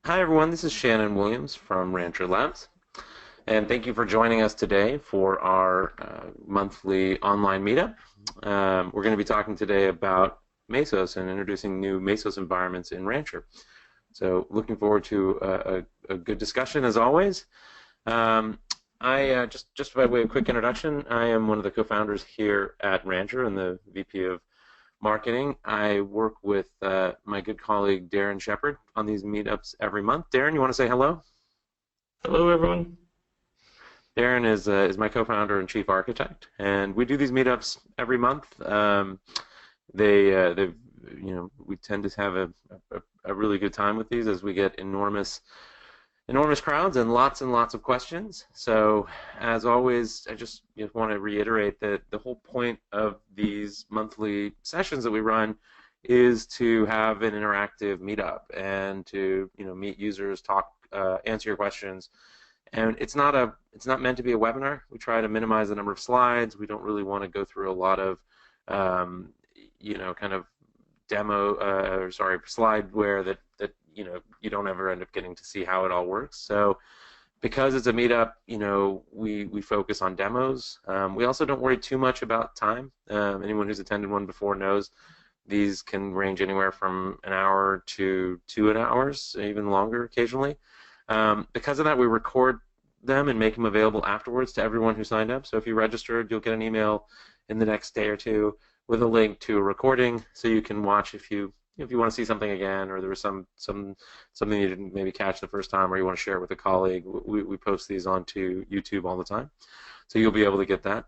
Hi everyone, this is Shannon Williams from Rancher Labs, and thank you for joining us today for our monthly online meetup. We're going to be talking today about Mesos and introducing new Mesos environments in Rancher. So looking forward to a good discussion as always. Just by way of quick introduction, I am one of the co-founders here at Rancher and the VP of marketing. I work with my good colleague Darren Shepard on these meetups every month. Darren, you want to say hello? Hello, everyone. Darren is my co-founder and chief architect, and we do these meetups every month. We tend to have a really good time with these as we get enormous crowds and lots of questions. So as always, I just want to reiterate that the whole point of these monthly sessions that we run is to have an interactive meetup and to meet users, talk, answer your questions. And it's not meant to be a webinar. We try to minimize the number of slides. We don't really want to go through a lot of kind of slideware that you don't ever end up getting to see how it all works. So because it's a meetup, we focus on demos. We also don't worry too much about time. Anyone who's attended one before knows these can range anywhere from an hour to 2 hours, even longer occasionally. Because of that, we record them and make them available afterwards to everyone who signed up. So if you registered, you'll get an email in the next day or two with a link to a recording, so you can watch if you want to see something again, or there was something you didn't maybe catch the first time, or you want to share it with a colleague. We post these onto YouTube all the time, so you'll be able to get that.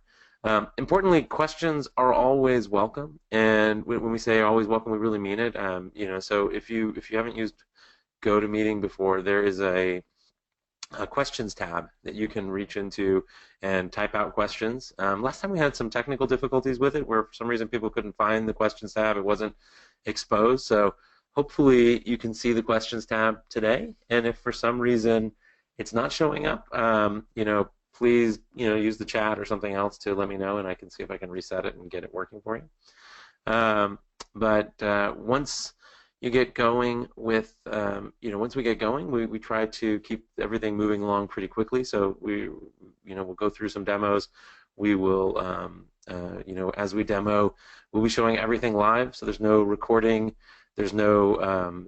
Importantly, questions are always welcome, and when we say always welcome, we really mean it. So if you haven't used GoToMeeting before, there is a questions tab that you can reach into and type out questions. Last time we had some technical difficulties with it, where for some reason people couldn't find the questions tab. It wasn't exposed. So hopefully you can see the questions tab today. And if for some reason it's not showing up, please use the chat or something else to let me know, and I can see if I can reset it and get it working for you. Once you get going with, once we get going, we try to keep everything moving along pretty quickly. So we'll go through some demos. We will, as we demo, we'll be showing everything live. So there's no recording. There's no,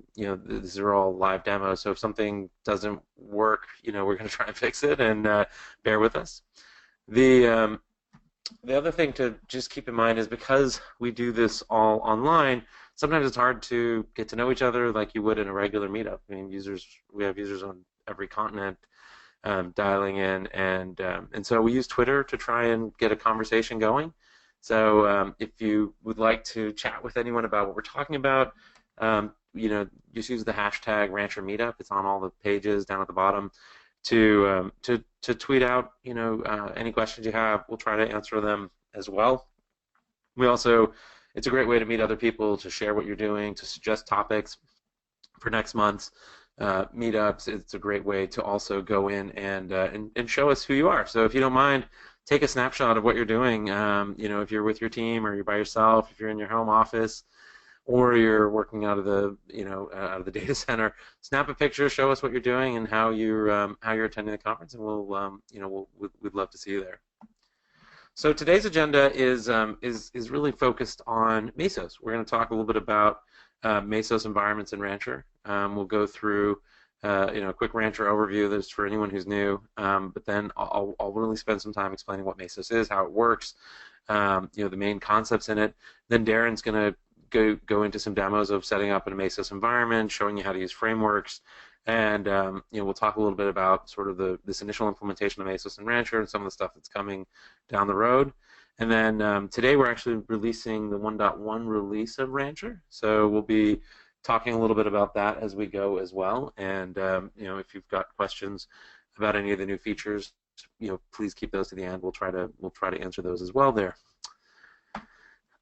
these are all live demos. So if something doesn't work, we're going to try and fix it, and bear with us. The other thing to just keep in mind is because we do this all online, sometimes it's hard to get to know each other like you would in a regular meetup. I mean, we have users on every continent dialing in, and so we use Twitter to try and get a conversation going. So if you would like to chat with anyone about what we're talking about, just use the hashtag Rancher Meetup. It's on all the pages down at the bottom to tweet out any questions you have. We'll try to answer them as well. It's a great way to meet other people, to share what you're doing, to suggest topics for next month's meetups. It's a great way to also go in and show us who you are. So if you don't mind, take a snapshot of what you're doing. If you're with your team or you're by yourself, if you're in your home office, or you're working out of the data center, snap a picture, show us what you're doing and how you're attending the conference, and we'd love to see you there. So today's agenda is really focused on Mesos. We're going to talk a little bit about Mesos environments in Rancher. We'll go through a quick Rancher overview. That's for anyone who's new. But then I'll really spend some time explaining what Mesos is, how it works, the main concepts in it. Then Darren's going to go into some demos of setting up in a Mesos environment, showing you how to use frameworks. And we'll talk a little bit about sort of this initial implementation of Mesos and Rancher and some of the stuff that's coming down the road. And then today we're actually releasing the 1.1 release of Rancher, so we'll be talking a little bit about that as we go as well. And if you've got questions about any of the new features, please keep those to the end. We'll try to answer those as well there.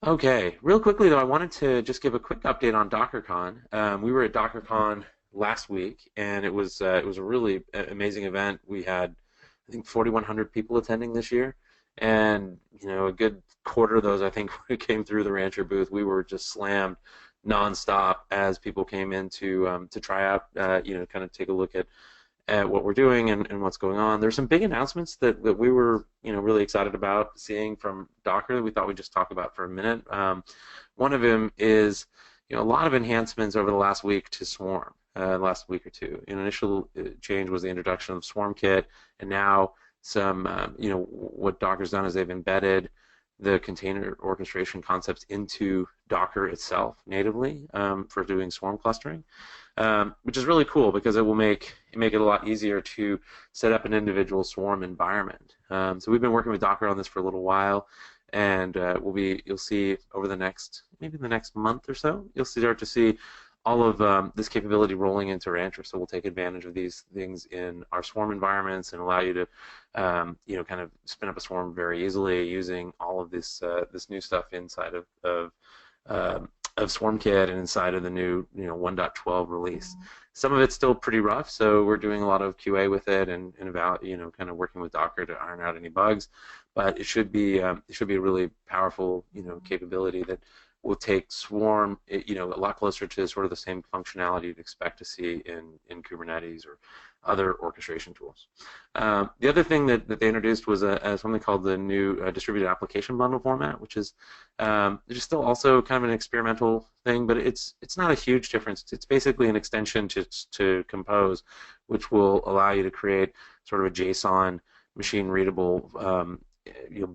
Okay, real quickly though, I wanted to just give a quick update on DockerCon. We were at DockerCon last week, and it was a really amazing event. We had, I think, 4,100 people attending this year, and a good quarter of those, I think, came through the Rancher booth. We were just slammed nonstop as people came in to try out, kind of take a look at what we're doing and what's going on. There's some big announcements that we were, really excited about seeing from Docker that we thought we'd just talk about for a minute. One of them is, a lot of enhancements over the last week to Swarm, last week or two. An initial change was the introduction of SwarmKit, and now some, what Docker's done is they've embedded the container orchestration concepts into Docker itself natively for doing Swarm clustering, which is really cool because it will make it a lot easier to set up an individual Swarm environment. So we've been working with Docker on this for a little while, and you'll see over maybe the next month or so, you'll start to see all of this capability rolling into Rancher. So we'll take advantage of these things in our Swarm environments and allow you to, kind of spin up a Swarm very easily using all of this new stuff inside of SwarmKit and inside of the new 1.12 release. Some of it's still pretty rough, so we're doing a lot of QA with it and about kind of working with Docker to iron out any bugs. But it should be a really powerful capability that will take Swarm a lot closer to sort of the same functionality you'd expect to see in Kubernetes or other orchestration tools. The other thing that they introduced was something called the new distributed application bundle format, which is still also kind of an experimental thing, but it's not a huge difference. It's basically an extension to Compose, which will allow you to create sort of a JSON machine readable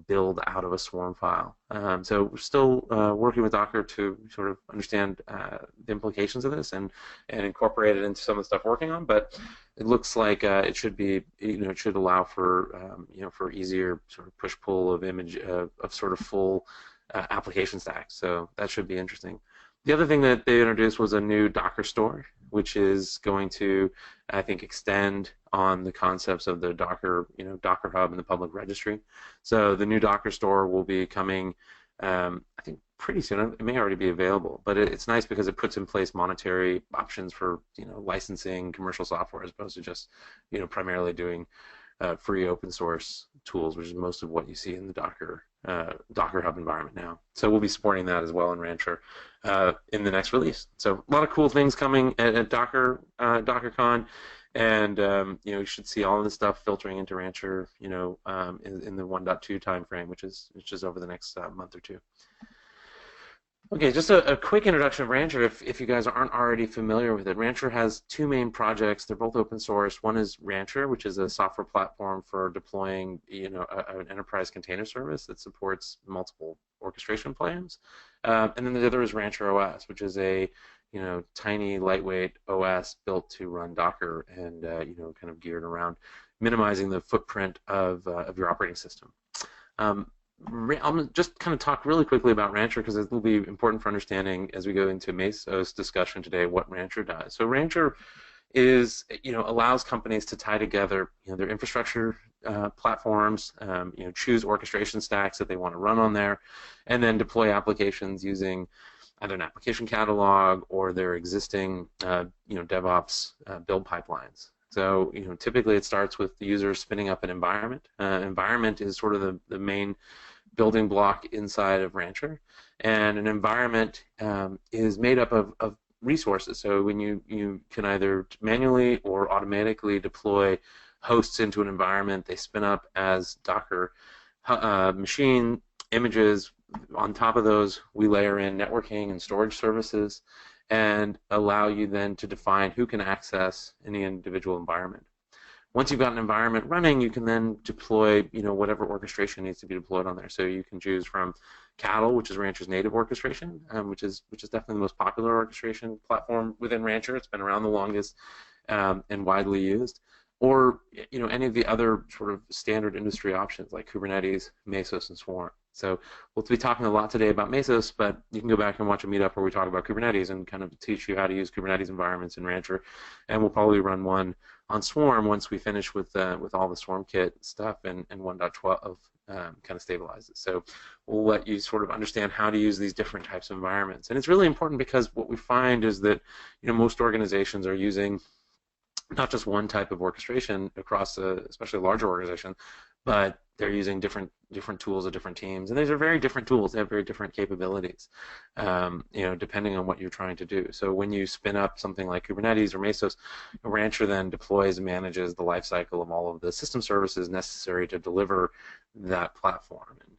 build out of a Swarm file. So we're still working with Docker to sort of understand the implications of this and incorporate it into some of the stuff we're working on. But it looks like it should be, it should allow for, for easier sort of push-pull of image of sort of full application stacks. So that should be interesting. The other thing that they introduced was a new Docker store, which is going to, I think, extend on the concepts of the Docker, Docker Hub and the public registry. So the new Docker store will be coming, I think, pretty soon. It may already be available, but it's nice because it puts in place monetary options for, licensing commercial software as opposed to just, primarily doing free open source tools, which is most of what you see in the Docker Hub environment now. So we'll be supporting that as well in Rancher in the next release. So a lot of cool things coming at DockerCon, and you should see all of this stuff filtering into Rancher, in the 1.2 timeframe, which is over the next month or two. Okay, just a quick introduction of Rancher if you guys aren't already familiar with it. Rancher has two main projects. They're both open source. One is Rancher, which is a software platform for deploying an enterprise container service that supports multiple orchestration plans. And then the other is Rancher OS, which is a tiny, lightweight OS built to run Docker and kind of geared around minimizing the footprint of your operating system. I'll just kind of talk really quickly about Rancher because it will be important for understanding as we go into Mesos discussion today what Rancher does. So Rancher is, allows companies to tie together, their infrastructure platforms, choose orchestration stacks that they want to run on there, and then deploy applications using either an application catalog or their existing, DevOps build pipelines. So, typically it starts with the user spinning up an environment. Environment is sort of the main building block inside of Rancher, and an environment is made up of resources. So when you can either manually or automatically deploy hosts into an environment, they spin up as Docker machine images. On top of those, we layer in networking and storage services and allow you then to define who can access any individual environment. Once you've got an environment running, you can then deploy, whatever orchestration needs to be deployed on there. So you can choose from Cattle, which is Rancher's native orchestration, which is definitely the most popular orchestration platform within Rancher. It's been around the longest and widely used. Or any of the other sort of standard industry options like Kubernetes, Mesos, and Swarm. So we'll be talking a lot today about Mesos, but you can go back and watch a meetup where we talk about Kubernetes and kind of teach you how to use Kubernetes environments in Rancher. And we'll probably run one on Swarm once we finish with all the SwarmKit stuff and 1.12 kind of stabilizes. So we'll let you sort of understand how to use these different types of environments. And it's really important because what we find is that most organizations are using not just one type of orchestration across, especially a larger organization, but they're using different tools of different teams, and these are very different tools. They have very different capabilities, depending on what you're trying to do. So when you spin up something like Kubernetes or Mesos, a Rancher then deploys and manages the lifecycle of all of the system services necessary to deliver that platform. And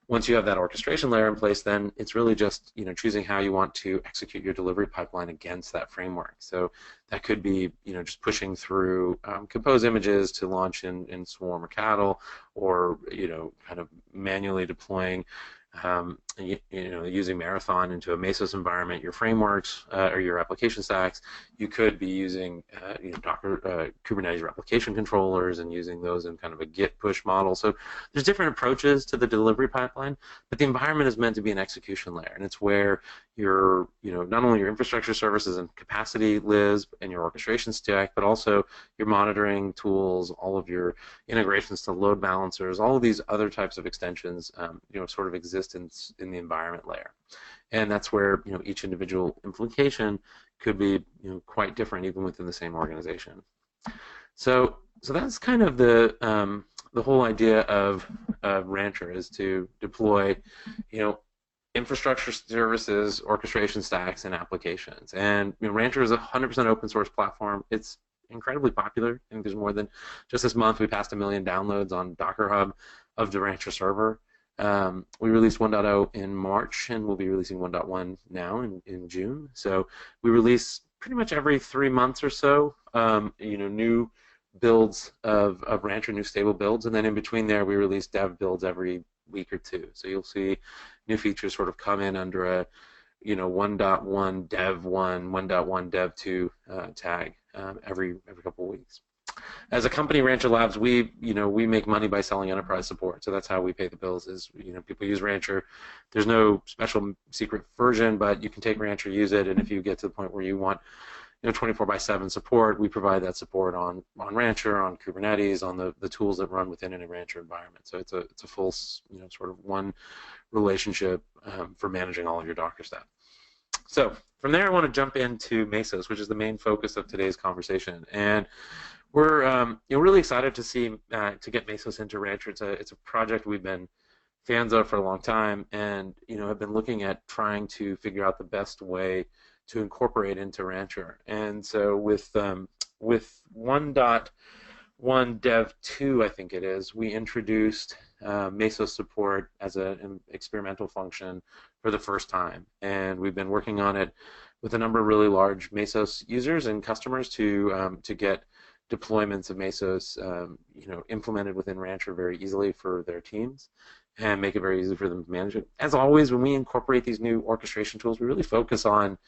once you have that orchestration layer in place, then it's really just choosing how you want to execute your delivery pipeline against that framework. So that could be just pushing through compose images to launch in Swarm or Cattle, or kind of manually deploying using Marathon into a Mesos environment, your frameworks or your application stacks. You could be using Docker, Kubernetes replication controllers, and using those in kind of a Git push model. So there's different approaches to the delivery pipeline, but the environment is meant to be an execution layer, and it's where your not only your infrastructure services and capacity lives and your orchestration stack, but also your monitoring tools, all of your integrations to load balancers, all of these other types of extensions sort of exist in the environment layer. And that's where each individual implication could be quite different even within the same organization. So that's kind of the whole idea of Rancher, is to deploy infrastructure services, orchestration stacks, and applications. And Rancher is a 100% open source platform. It's incredibly popular. I think there's more than, just this month we passed 1 million downloads on Docker Hub of the Rancher server. We released 1.0 in March, and we'll be releasing 1.1 now in June. So we release pretty much every 3 months or so, new builds of Rancher, new stable builds, and then in between there we release dev builds every week or two. So you'll see new features sort of come in under a 1.1 dev 1, 1.1 dev 2 tag every couple of weeks. As a company, Rancher Labs, we make money by selling enterprise support. So that's how we pay the bills. Is people use Rancher. There's no special secret version, but you can take Rancher, use it, and if you get to the point where you want 24/7 support, we provide that support on Rancher, on Kubernetes, on the tools that run within a Rancher environment. So it's a full sort of one relationship for managing all of your Docker stuff. So from there, I want to jump into Mesos, which is the main focus of today's conversation. And we're really excited to get Mesos into Rancher. It's a project we've been fans of for a long time, and have been looking at trying to figure out the best way to incorporate into Rancher. And so with 1.1 dev 2, I think it is, we introduced Mesos support as an experimental function for the first time, and we've been working on it with a number of really large Mesos users and customers to get deployments of Mesos implemented within Rancher very easily for their teams, and make it very easy for them to manage it. As always, when we incorporate these new orchestration tools, we really focus on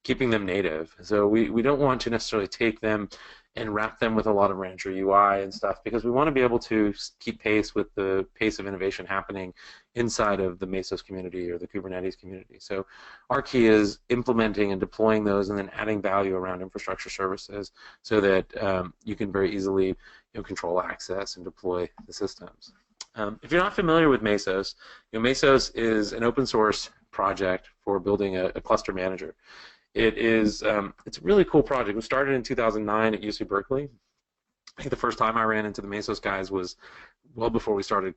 keeping them native. So we don't want to necessarily take them and wrap them with a lot of Rancher UI and stuff, because we want to be able to keep pace with the pace of innovation happening inside of the Mesos community or the Kubernetes community. So our key is implementing and deploying those, and then adding value around infrastructure services so that you can very easily control access and deploy the systems. If you're not familiar with Mesos, Mesos is an open source project for building a cluster manager. It's a really cool project. It started in 2009 at UC Berkeley. I think the first time I ran into the Mesos guys was well before we started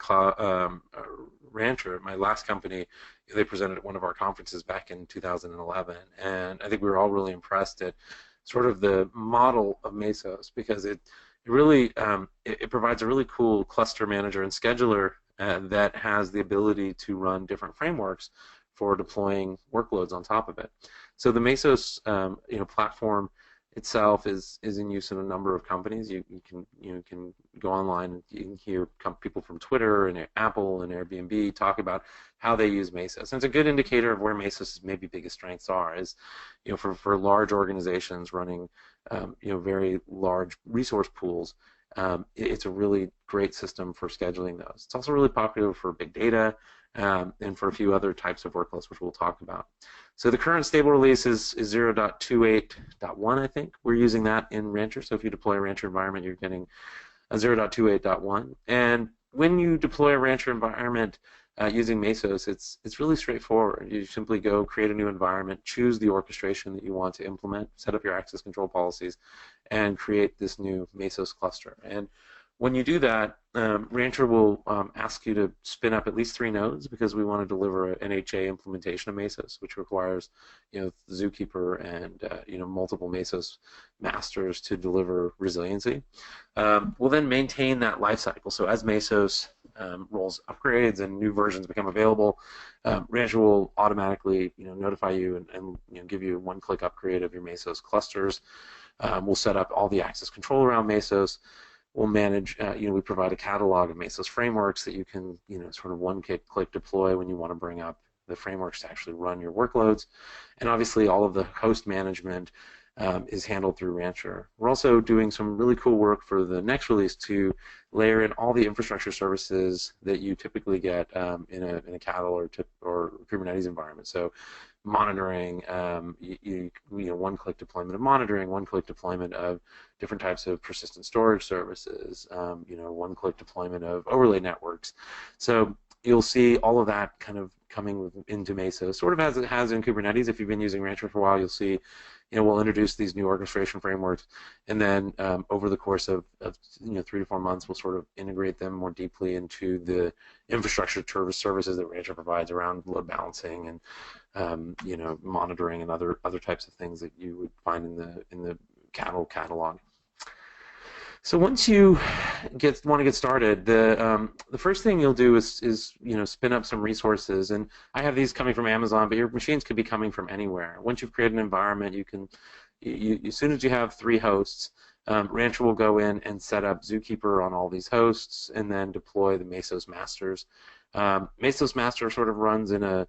Rancher. My last company, they presented at one of our conferences back in 2011, and I think we were all really impressed at sort of the model of Mesos, because it really it provides a really cool cluster manager and scheduler that has the ability to run different frameworks for deploying workloads on top of it. So the Mesos platform itself is in use in a number of companies. You can go online and you can hear people from Twitter and Apple and Airbnb talk about how they use Mesos. And it's a good indicator of where Mesos' maybe biggest strengths are. Is for large organizations running very large resource pools. It's a really great system for scheduling those. It's also really popular for big data and for a few other types of workloads, which we'll talk about. So the current stable release is 0.28.1, I think. We're using that in Rancher. So if you deploy a Rancher environment, you're getting a 0.28.1. And when you deploy a Rancher environment using Mesos, it's really straightforward. You simply go create a new environment, choose the orchestration that you want to implement, set up your access control policies, and create this new Mesos cluster. And When you do that, Rancher will ask you to spin up at least 3 nodes because we want to deliver an HA implementation of Mesos, which requires, Zookeeper and multiple Mesos masters to deliver resiliency. We'll then maintain that lifecycle. So as Mesos rolls upgrades and new versions become available, Rancher will automatically notify you and give you a one-click upgrade of your Mesos clusters. We'll set up all the access control around Mesos. We'll manage, we provide a catalog of Mesos frameworks that you can, sort of one-click deploy when you want to bring up the frameworks to actually run your workloads. And obviously all of the host management is handled through Rancher. We're also doing some really cool work for the next release to layer in all the infrastructure services that you typically get in a cattle or Kubernetes environment. So monitoring, one-click deployment of monitoring, one-click deployment of different types of persistent storage services, one-click deployment of overlay networks. So you'll see all of that kind of coming into Mesos, sort of as it has in Kubernetes. If you've been using Rancher for a while, you'll see, we'll introduce these new orchestration frameworks, and then over the course of 3 to 4 months, we'll sort of integrate them more deeply into the infrastructure services that Rancher provides around load balancing and monitoring and other types of things that you would find in the cattle catalog. So once you want to get started, the first thing you'll do is spin up some resources, and I have these coming from Amazon, but your machines could be coming from anywhere. Once you've created an environment, as soon as you have 3 hosts, Rancher will go in and set up Zookeeper on all these hosts, and then deploy the Mesos masters. Mesos master sort of runs in a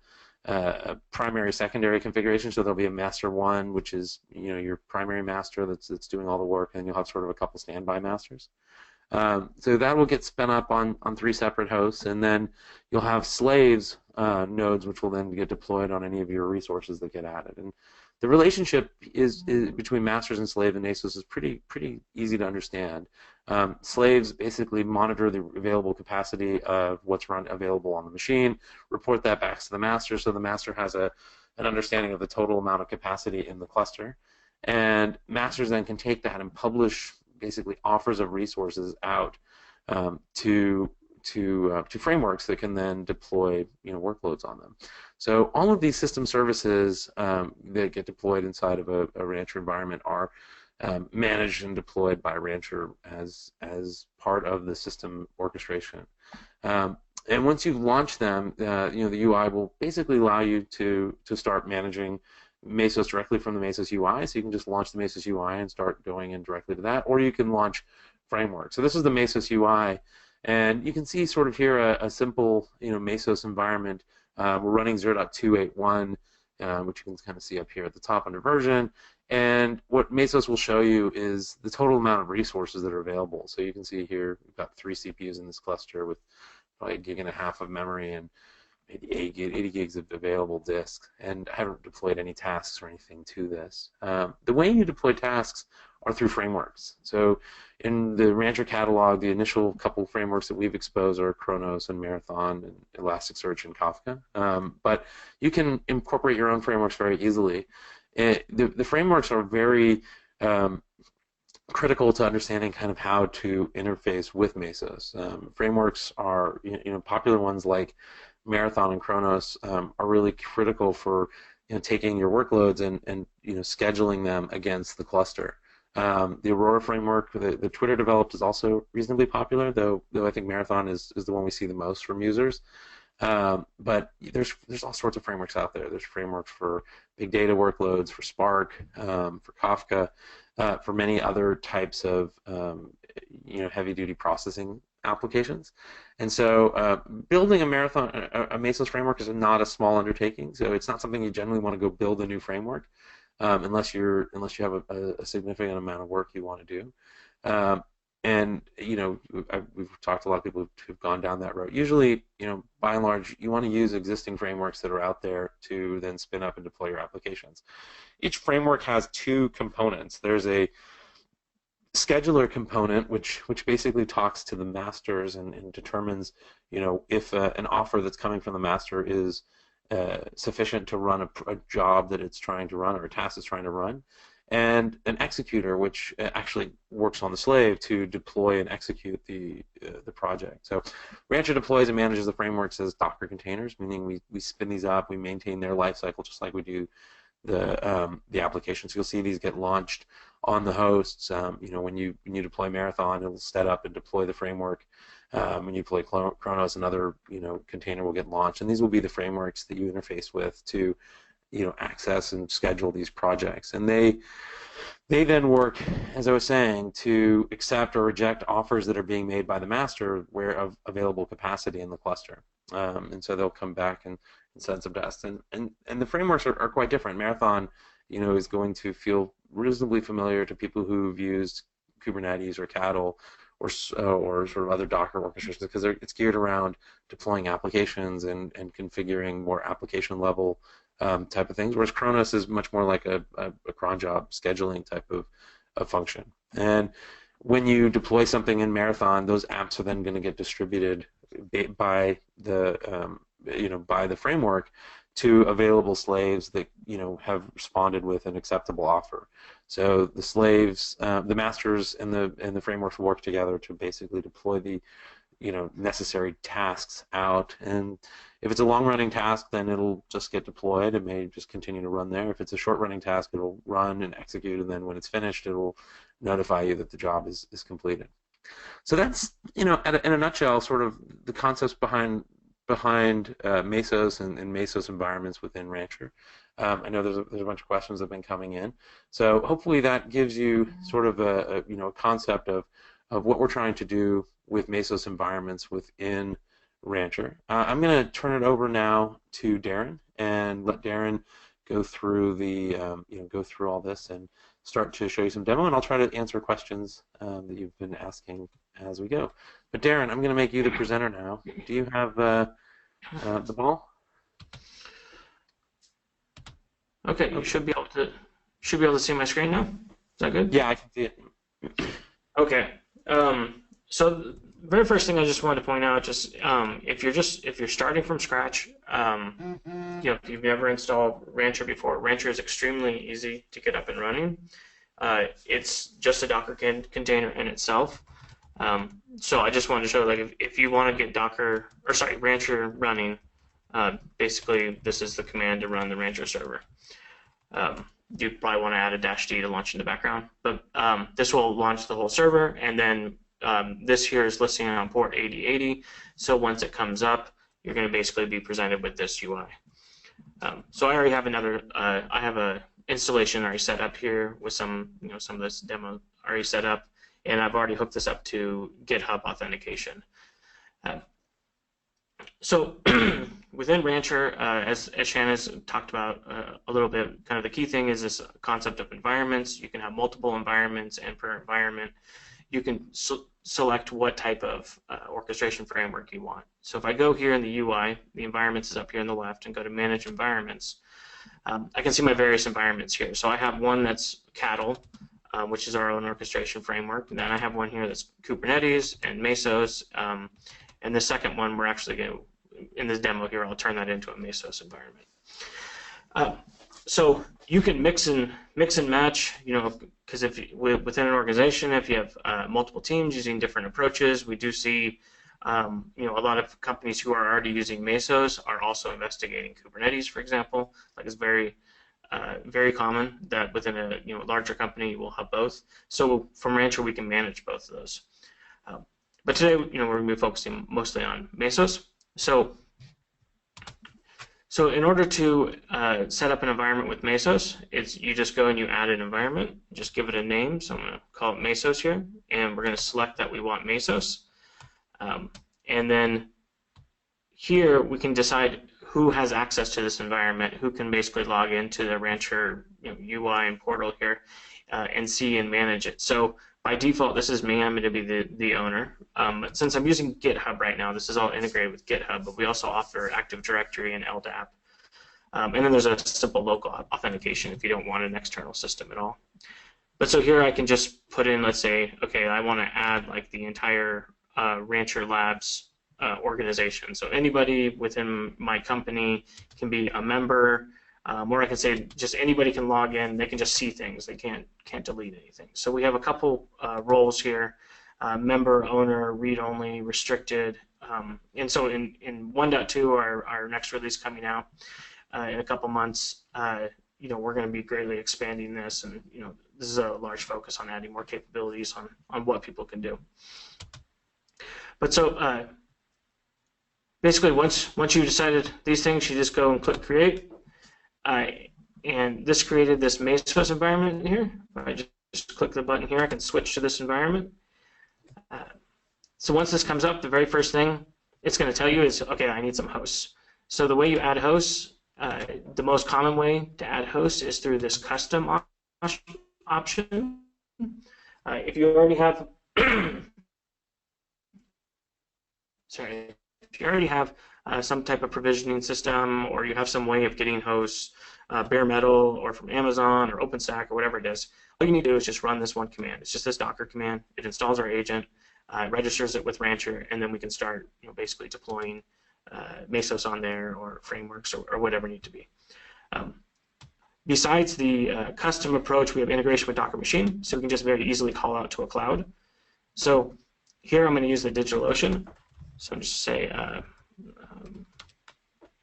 primary secondary configuration, so there'll be a master 1, which is your primary master that's doing all the work, and you'll have sort of a couple standby masters. So that will get spun up on 3 separate hosts, and then you'll have slaves nodes, which will then get deployed on any of your resources that get added. And the relationship is between masters and slave in Mesos is pretty easy to understand. Slaves basically monitor the available capacity of what's available on the machine, report that back to the master, so the master has an understanding of the total amount of capacity in the cluster. And masters then can take that and publish basically offers of resources out to frameworks that can then deploy workloads on them. So all of these system services that get deployed inside of a Rancher environment are managed and deployed by Rancher as part of the system orchestration. And once you've launched them, the UI will basically allow you to start managing Mesos directly from the Mesos UI. So you can just launch the Mesos UI and start going in directly to that, or you can launch framework. So this is the Mesos UI, and you can see sort of here a simple Mesos environment. We're running 0.281, which you can kind of see up here at the top under version. And what Mesos will show you is the total amount of resources that are available. So you can see here we've got 3 CPUs in this cluster with probably 1.5 gigs of memory and maybe 80 gigs of available disk. And I haven't deployed any tasks or anything to this. The way you deploy tasks are through frameworks. So in the Rancher catalog, the initial couple frameworks that we've exposed are Chronos and Marathon and Elasticsearch and Kafka. But you can incorporate your own frameworks very easily. The frameworks are very critical to understanding kind of how to interface with Mesos. Frameworks are, popular ones like Marathon and Chronos are really critical for taking your workloads and scheduling them against the cluster. The Aurora framework that Twitter developed is also reasonably popular, though I think Marathon is the one we see the most from users. But there's all sorts of frameworks out there. There's frameworks for big data workloads, for Spark, for Kafka, for many other types of heavy-duty processing applications. And so building a Mesos framework is not a small undertaking. So it's not something you generally want to go build a new framework unless you have a significant amount of work you want to do. And we've talked to a lot of people who've gone down that road. Usually, by and large, you want to use existing frameworks that are out there to then spin up and deploy your applications. Each framework has 2 components. There's a scheduler component, which basically talks to the masters and determines, if an offer that's coming from the master is sufficient to run a job that it's trying to run or a task it's trying to run. and an executor, which actually works on the slave to deploy and execute the project. So Rancher deploys and manages the frameworks as Docker containers, meaning we spin these up, we maintain their lifecycle just like we do the applications. You'll see these get launched on the hosts. When you deploy Marathon, it'll set up and deploy the framework. When you deploy Chronos, another container will get launched, and these will be the frameworks that you interface with to access and schedule these projects. And they then work, as I was saying, to accept or reject offers that are being made by the master where of available capacity in the cluster. And so they'll come back and send some tests. And the frameworks are quite different. Marathon, is going to feel reasonably familiar to people who've used Kubernetes or Cattle or sort of other Docker orchestrations, because it's geared around deploying applications and configuring more application level type of things, whereas Chronos is much more like a cron job scheduling type of function. And when you deploy something in Marathon, those apps are then going to get distributed by the framework to available slaves that have responded with an acceptable offer. So the slaves, the masters, and the frameworks work together to basically deploy the necessary tasks out. And if it's a long-running task, then it'll just get deployed. It may just continue to run there. If it's a short-running task, it'll run and execute, and then when it's finished, it'll notify you that the job is completed. So that's, in a nutshell, sort of the concepts behind Mesos and Mesos environments within Rancher. I know there's a bunch of questions that have been coming in. So hopefully that gives you sort of a concept of what we're trying to do with Mesos environments within Rancher. I'm going to turn it over now to Darren and let Darren go through go through all this and start to show you some demo, and I'll try to answer questions that you've been asking as we go. But Darren, I'm going to make you the presenter now. Do you have the ball? Okay, you should be able to see my screen now. Is that good? Yeah, I can see it. Okay. So the very first thing I just wanted to point out, if you're starting from scratch, if you've never installed Rancher before, Rancher is extremely easy to get up and running. It's just a Docker container in itself. So I just wanted to show, if you want to get Rancher running, basically this is the command to run the Rancher server. You probably want to add a -d to launch in the background, but this will launch the whole server, and then this here is listening on port 8080. So once it comes up, you're going to basically be presented with this UI. So I already have I have a installation already set up here with some of this demo already set up, and I've already hooked this up to GitHub authentication. So within Rancher, as Shanna's talked about a little bit, kind of the key thing is this concept of environments. You can have multiple environments, and per environment, you can select what type of orchestration framework you want. So if I go here in the UI, the environments is up here on the left, and go to Manage Environments, I can see my various environments here. So I have one that's Cattle, which is our own orchestration framework. And then I have one here that's Kubernetes and Mesos. And the second one, we're actually going to, in this demo here, I'll turn that into a Mesos environment. So you can mix and match, because within an organization, if you have multiple teams using different approaches, we do see, a lot of companies who are already using Mesos are also investigating Kubernetes, for example. It's very common that within a larger company you will have both. So from Rancher, we can manage both of those. But today, we're going to be focusing mostly on Mesos. So in order to set up an environment with Mesos, you just go and you add an environment, just give it a name. So I'm going to call it Mesos here, and we're going to select that we want Mesos. And then here we can decide who has access to this environment, who can basically log into the Rancher UI and portal here and see and manage it. So by default, this is me. I'm going to be the owner. But since I'm using GitHub right now, this is all integrated with GitHub, but we also offer Active Directory and LDAP. And then there's a simple local authentication if you don't want an external system at all. But so here I can just put in, let's say, okay, I want to add the entire Rancher Labs organization. So anybody within my company can be a member. or I can say just anybody can log in. They can just see things. They can't delete anything. So we have a couple roles here: member, owner, read only, restricted. And so in 1.2, our next release coming out in a couple months, we're going to be greatly expanding this, and this is a large focus on adding more capabilities on what people can do. But so basically, once you decided these things, you just go and click create. And this created this Mesos environment here. If I just click the button here, I can switch to this environment. So once this comes up, the very first thing it's going to tell you is, okay, I need some hosts. So the way you add hosts, the most common way to add hosts is through this custom option. If you already have, sorry, if you already have some type of provisioning system, or you have some way of getting hosts, bare metal or from Amazon or OpenStack or whatever it is, all you need to do is just run this one command. It's just this Docker command. It installs our agent, registers it with Rancher, and then we can start basically deploying Mesos on there, or frameworks, or whatever need to be. Besides the custom approach, we have integration with Docker Machine, so we can just very easily call out to a cloud. So here I'm going to use the DigitalOcean. So I'm just say,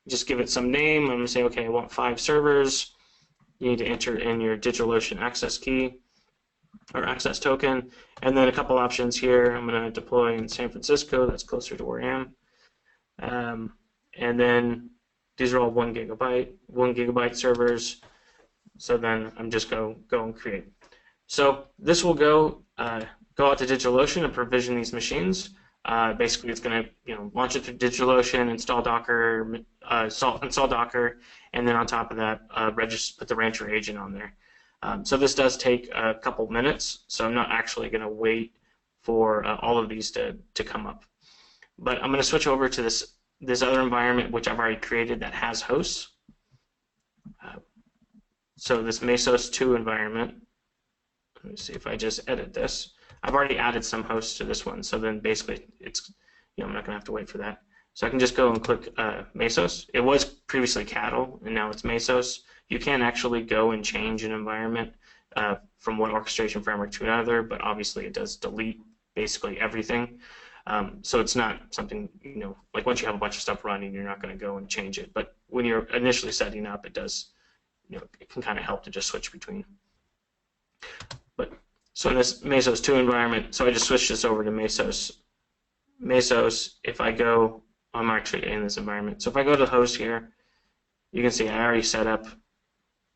just give it some name. I'm going to say, okay, I want 5 servers. You need to enter in your DigitalOcean access key or access token, and then a couple options here. I'm going to deploy in San Francisco. That's closer to where I am. And then these are all 1 gigabyte servers. So then I'm just go and create. So this will go out to DigitalOcean and provision these machines. Basically, it's going to launch it through DigitalOcean, install Docker, install Docker, and then on top of that, put the Rancher agent on there. So this does take a couple minutes. So I'm not actually going to wait for all of these to come up. But I'm going to switch over to this other environment, which I've already created, that has hosts. So this Mesos 2 environment. Let me see if I just edit this. I've already added some hosts to this one, so then basically it's, I'm not going to have to wait for that. So I can just go and click Mesos. It was previously Cattle, and now it's Mesos. You can actually go and change an environment from one orchestration framework to another, but obviously it does delete basically everything. So it's not something, like once you have a bunch of stuff running, you're not going to go and change it. But when you're initially setting up, it does, it can kind of help to just switch between. But so in this Mesos 2 environment, so I just switched this over to Mesos. Mesos, if I go, I'm actually in this environment. So if I go to host here, you can see I already set up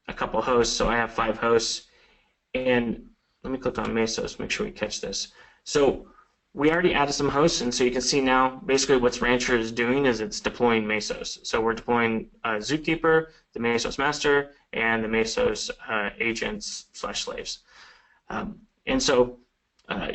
a couple hosts. So I have 5 hosts. And let me click on Mesos, make sure we catch this. So we already added some hosts, and so you can see now basically what Rancher is doing is it's deploying Mesos. So we're deploying Zookeeper, the Mesos master, and the Mesos agents/slaves. And so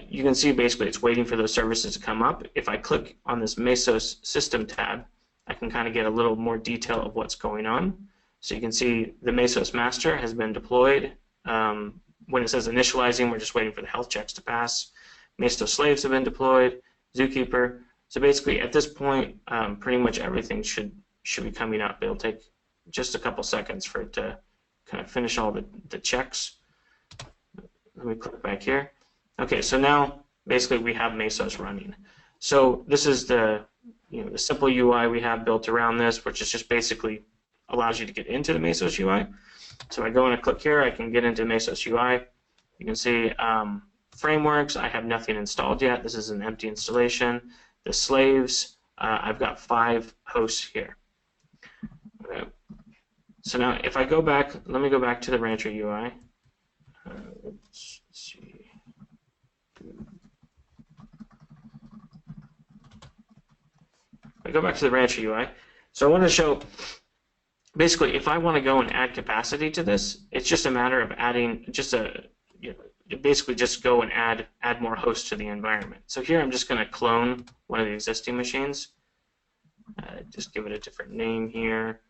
you can see basically it's waiting for those services to come up. If I click on this Mesos system tab, I can kind of get a little more detail of what's going on. So you can see the Mesos master has been deployed. When it says initializing, we're just waiting for the health checks to pass. Mesos slaves have been deployed, Zookeeper. So basically at this point, pretty much everything should be coming up. It'll take just a couple seconds for it to kind of finish all the checks. Let me click back here. Okay, so now basically we have Mesos running. So this is the the simple UI we have built around this, which is just basically allows you to get into the Mesos UI. So I go and I click here, I can get into Mesos UI. You can see frameworks, I have nothing installed yet. This is an empty installation. The slaves, I've got 5 hosts here. Okay. So now if I go back, let me go back to the Rancher UI. Let's see. I go back to the Rancher UI. So I want to show, basically, if I want to go and add capacity to this, it's just a matter of adding just basically just go and add more hosts to the environment. So here I'm just going to clone one of the existing machines. Just give it a different name here.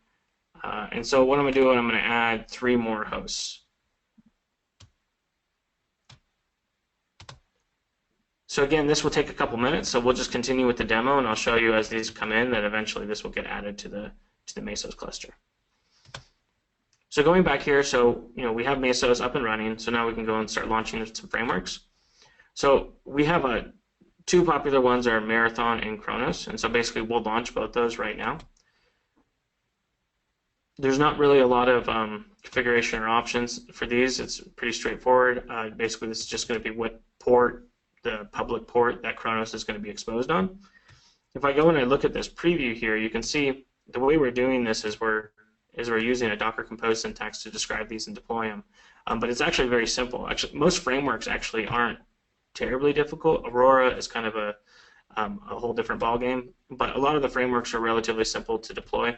And so what I'm going to do, I'm going to add 3 more hosts. So again, this will take a couple minutes, so we'll just continue with the demo, and I'll show you as these come in that eventually this will get added to the Mesos cluster. So going back here, so we have Mesos up and running. So now we can go and start launching some frameworks. So we have two popular ones are Marathon and Chronos, and so basically we'll launch both those right now. There's not really a lot of configuration or options for these. It's pretty straightforward. Basically, this is just going to be what port, the public port that Chronos is going to be exposed on. If I go and I look at this preview here, you can see the way we're doing this is we're using a Docker Compose syntax to describe these and deploy them. But it's actually very simple. Actually, most frameworks actually aren't terribly difficult. Aurora is kind of a whole different ballgame, but a lot of the frameworks are relatively simple to deploy.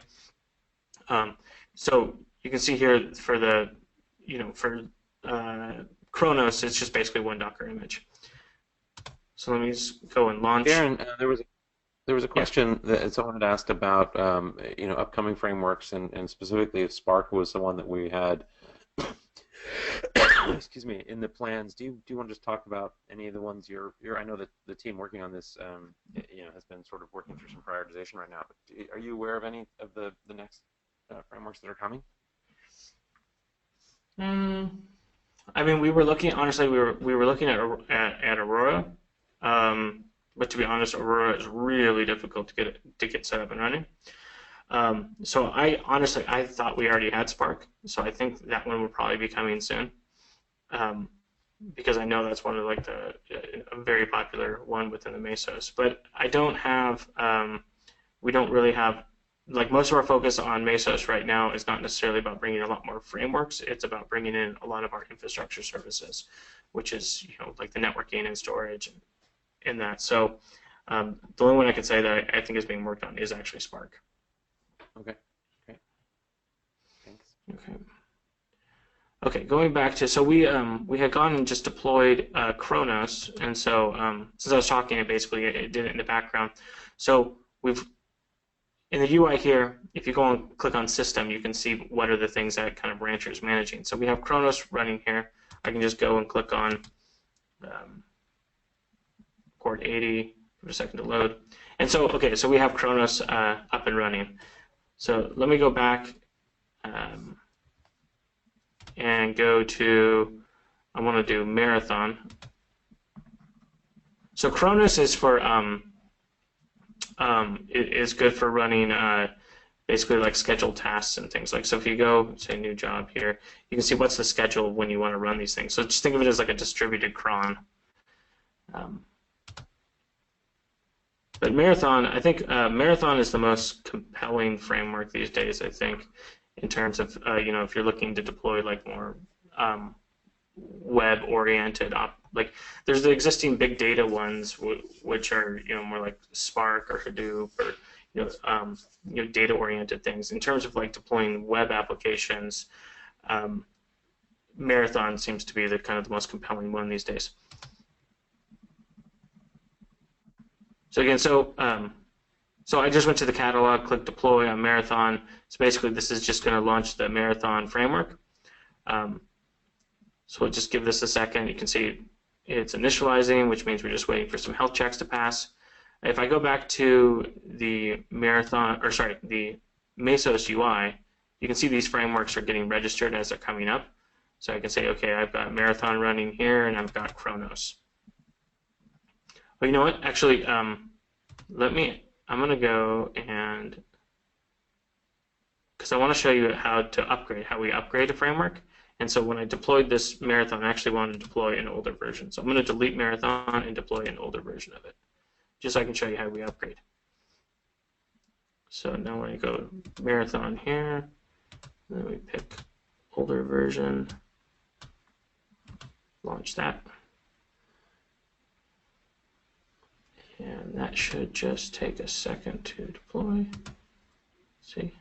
So you can see here for the, for Chronos, it's just basically one Docker image. So let me just go and launch. Aaron, there was a question that someone had asked about upcoming frameworks and specifically if Spark was the one that we had excuse me, in the plans. Do you want to just talk about any of the ones I know that the team working on this has been sort of working through some prioritization right now, but are you aware of any of the next frameworks that are coming? I mean, we were looking, honestly, we were looking at Aurora, but to be honest, Aurora is really difficult to get set up and running. So I thought we already had Spark, so I think that one will probably be coming soon, because I know that's one of like a very popular one within the Mesos. But I don't have, we don't really have, like most of our focus on Mesos right now is not necessarily about bringing a lot more frameworks. It's about bringing in a lot of our infrastructure services, which is like the networking and storage and that. So the only one I could say that I think is being worked on is actually Spark. Okay. Great. Thanks. Okay. Okay. Going back to we had gone and just deployed Chronos, and so since I was talking, it did it in the background. So we've in the UI here, if you go and click on System, you can see what are the things that kind of Rancher is managing. So we have Chronos running here. I can just go and click on port 80. Give it a second to load. And so okay, so we have Chronos up and running. So let me go back and go to, I want to do Marathon. So Chronos is for is good for running basically like scheduled tasks and things like. So if you go say new job here, you can see what's the schedule when you want to run these things. So just think of it as like a distributed cron. But Marathon, I think Marathon is the most compelling framework these days, I think, in terms of, if you're looking to deploy like more web-oriented, like there's the existing big data ones, which are, more like Spark or Hadoop or, data-oriented things. In terms of like deploying web applications, Marathon seems to be the kind of the most compelling one these days. So again, so I just went to the catalog, clicked deploy on Marathon. So basically, this is just going to launch the Marathon framework. So we'll just give this a second. You can see it's initializing, which means we're just waiting for some health checks to pass. If I go back to the the Mesos UI, you can see these frameworks are getting registered as they're coming up. So I can say, okay, I've got Marathon running here, and I've got Chronos. Well, you know what? Actually, I'm going to go and, because I want to show you how we upgrade a framework. And so when I deployed this Marathon, I actually wanted to deploy an older version. So I'm going to delete Marathon and deploy an older version of it, just so I can show you how we upgrade. So now when I go Marathon here, then we pick older version, launch that. And that should just take a second to deploy. See,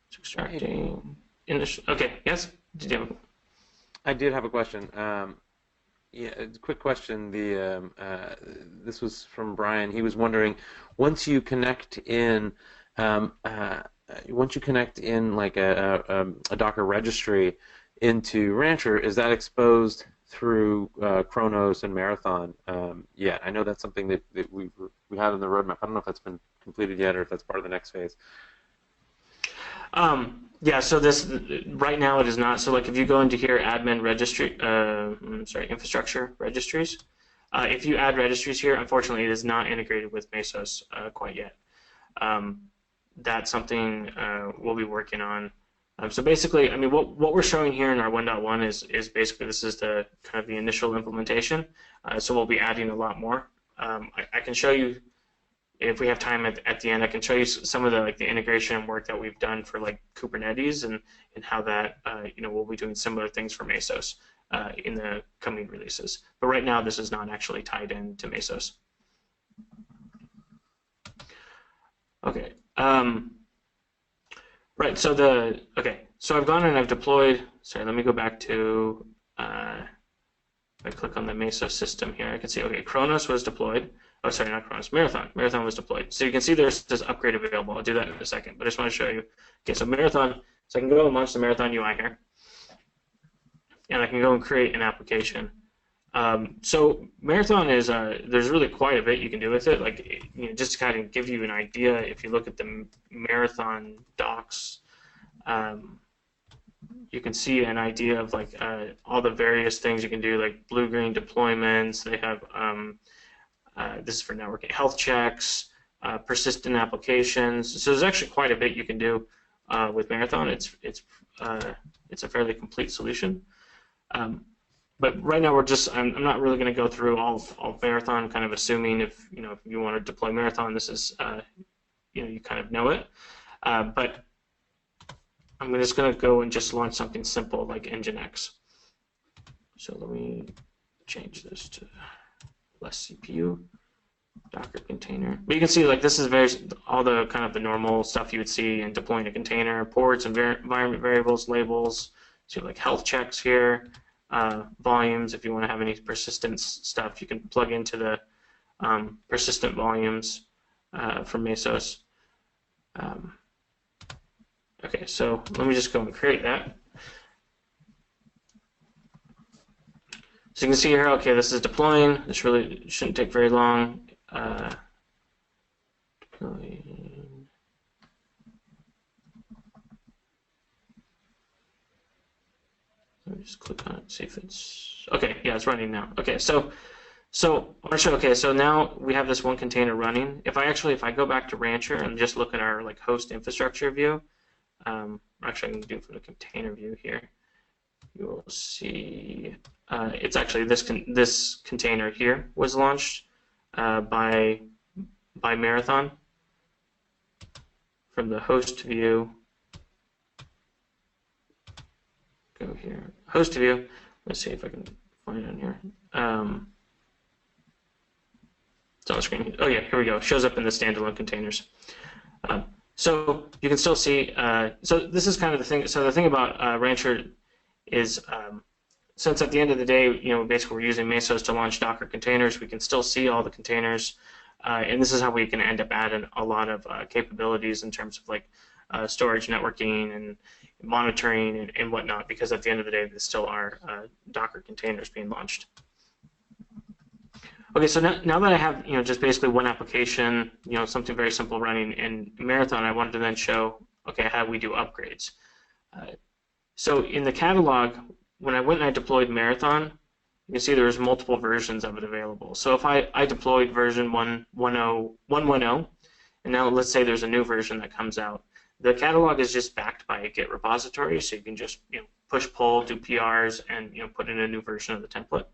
it's extracting. Okay, yes? Did you have I did have a question. Yeah, a quick question. This was from Brian. He was wondering, once you connect in like a Docker registry into Rancher, is that exposed through Chronos and Marathon yet? I know that's something that we have in the roadmap. I don't know if that's been completed yet or if that's part of the next phase. Yeah, so this right now it is not. So like if you go into here, admin registry, sorry, infrastructure registries. If you add registries here, unfortunately, it is not integrated with Mesos quite yet. Um, that's something we'll be working on. So basically, I mean, what we're showing here in our 1.1 is basically this is the kind of the initial implementation. So we'll be adding a lot more. I can show you if we have time at the end. I can show you some of the like the integration work that we've done for like Kubernetes and how that we'll be doing similar things for Mesos in the coming releases. But right now, this is not actually tied into Mesos. Okay. Right. So so I've gone and I've deployed. Sorry, let me go back to. If I click on the Mesos system here, I can see. Okay, Chronos was deployed. Oh, sorry, not Chronos. Marathon. Marathon was deployed. So you can see there's this upgrade available. I'll do that in a second, but I just want to show you. Okay, so Marathon. So I can go and launch the Marathon UI here, and I can go and create an application. So Marathon is there's really quite a bit you can do with it. Like just to kind of give you an idea, if you look at the Marathon docs, you can see an idea of like all the various things you can do, like blue-green deployments. They have this is for networking, health checks, persistent applications. So there's actually quite a bit you can do with Marathon. It's a fairly complete solution. But right now I'm not really going to go through all Marathon, kind of assuming if you want to deploy Marathon, this is you kind of know it. But I'm just going to go and just launch something simple like Nginx. So let me change this to less CPU, Docker container. But you can see like this is all the kind of the normal stuff you would see in deploying a container, ports and environment variables, labels. So you have like health checks here. Volumes, if you want to have any persistence stuff, you can plug into the persistent volumes from Mesos. Okay, so let me just go and create that. So you can see here, okay, this is deploying. This really shouldn't take very long. Deploying. Let me just click on it, see if it's okay. Yeah, it's running now. Okay, so I want to show. Okay, so now we have this one container running. If I go back to Rancher and just look at our like host infrastructure view, actually I can do it from the container view here. You will see it's actually this container here was launched by Marathon from the host view. Go here, host view. Let's see if I can find it on here. It's on the screen. Oh yeah, here we go. It shows up in the standalone containers. So you can still see. So this is kind of the thing. So the thing about Rancher is, since at the end of the day, basically we're using Mesos to launch Docker containers, we can still see all the containers, and this is how we can end up adding a lot of capabilities in terms of like storage, networking, and monitoring and whatnot, because at the end of the day, there still are Docker containers being launched. Okay, so now that I have just basically one application, something very simple running in Marathon, I wanted to then show how we do upgrades. So in the catalog, when I went and I deployed Marathon, you can see there's multiple versions of it available. So if I deployed version 1.10, and now let's say there's a new version that comes out. The catalog is just backed by a Git repository, so you can just push pull, do PRs, and put in a new version of the template.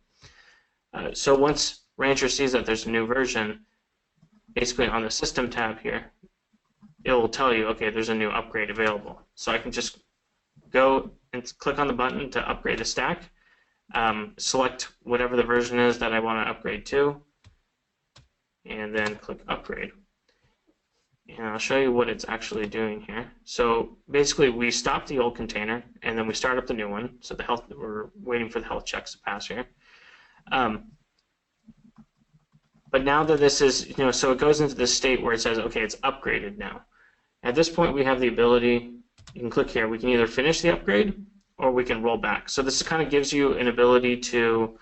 So once Rancher sees that there's a new version, basically on the System tab here, it will tell you, okay, there's a new upgrade available. So I can just go and click on the button to upgrade a stack, select whatever the version is that I want to upgrade to, and then click upgrade. And I'll show you what it's actually doing here. So basically, we stop the old container, and then we start up the new one. So we're waiting for the health checks to pass here. But now that this is, so it goes into this state where it says, okay, it's upgraded now. At this point, we have the ability, you can click here, we can either finish the upgrade or we can roll back. So this kind of gives you an ability to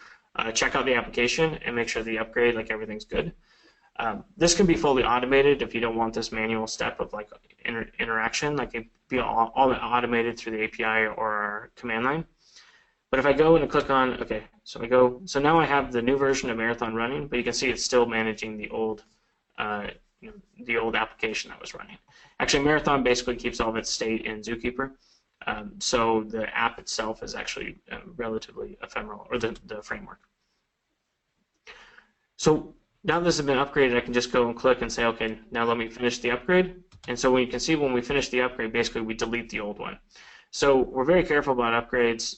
check out the application and make sure the upgrade, like everything's good. This can be fully automated if you don't want this manual step of like interaction, like it be all automated through the API or our command line. But if I go and I click on, okay, so now I have the new version of Marathon running, but you can see it's still managing the old, the old application that was running. Actually, Marathon basically keeps all of its state in Zookeeper, so the app itself is actually relatively ephemeral, or the framework. So now this has been upgraded, I can just go and click and say, okay, now let me finish the upgrade. And so you can see when we finish the upgrade, basically we delete the old one. So we're very careful about upgrades.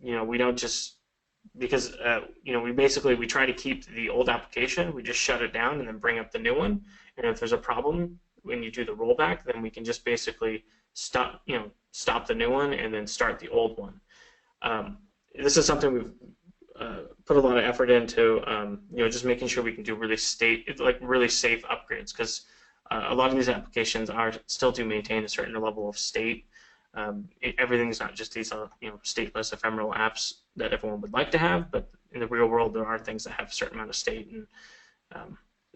We don't just, because we try to keep the old application, we just shut it down and then bring up the new one. And if there's a problem when you do the rollback, then we can just basically stop the new one and then start the old one. This is something we've put a lot of effort into, just making sure we can do really safe upgrades, because a lot of these applications still do maintain a certain level of state. Everything's not just these stateless ephemeral apps that everyone would like to have, but in the real world there are things that have a certain amount of state, and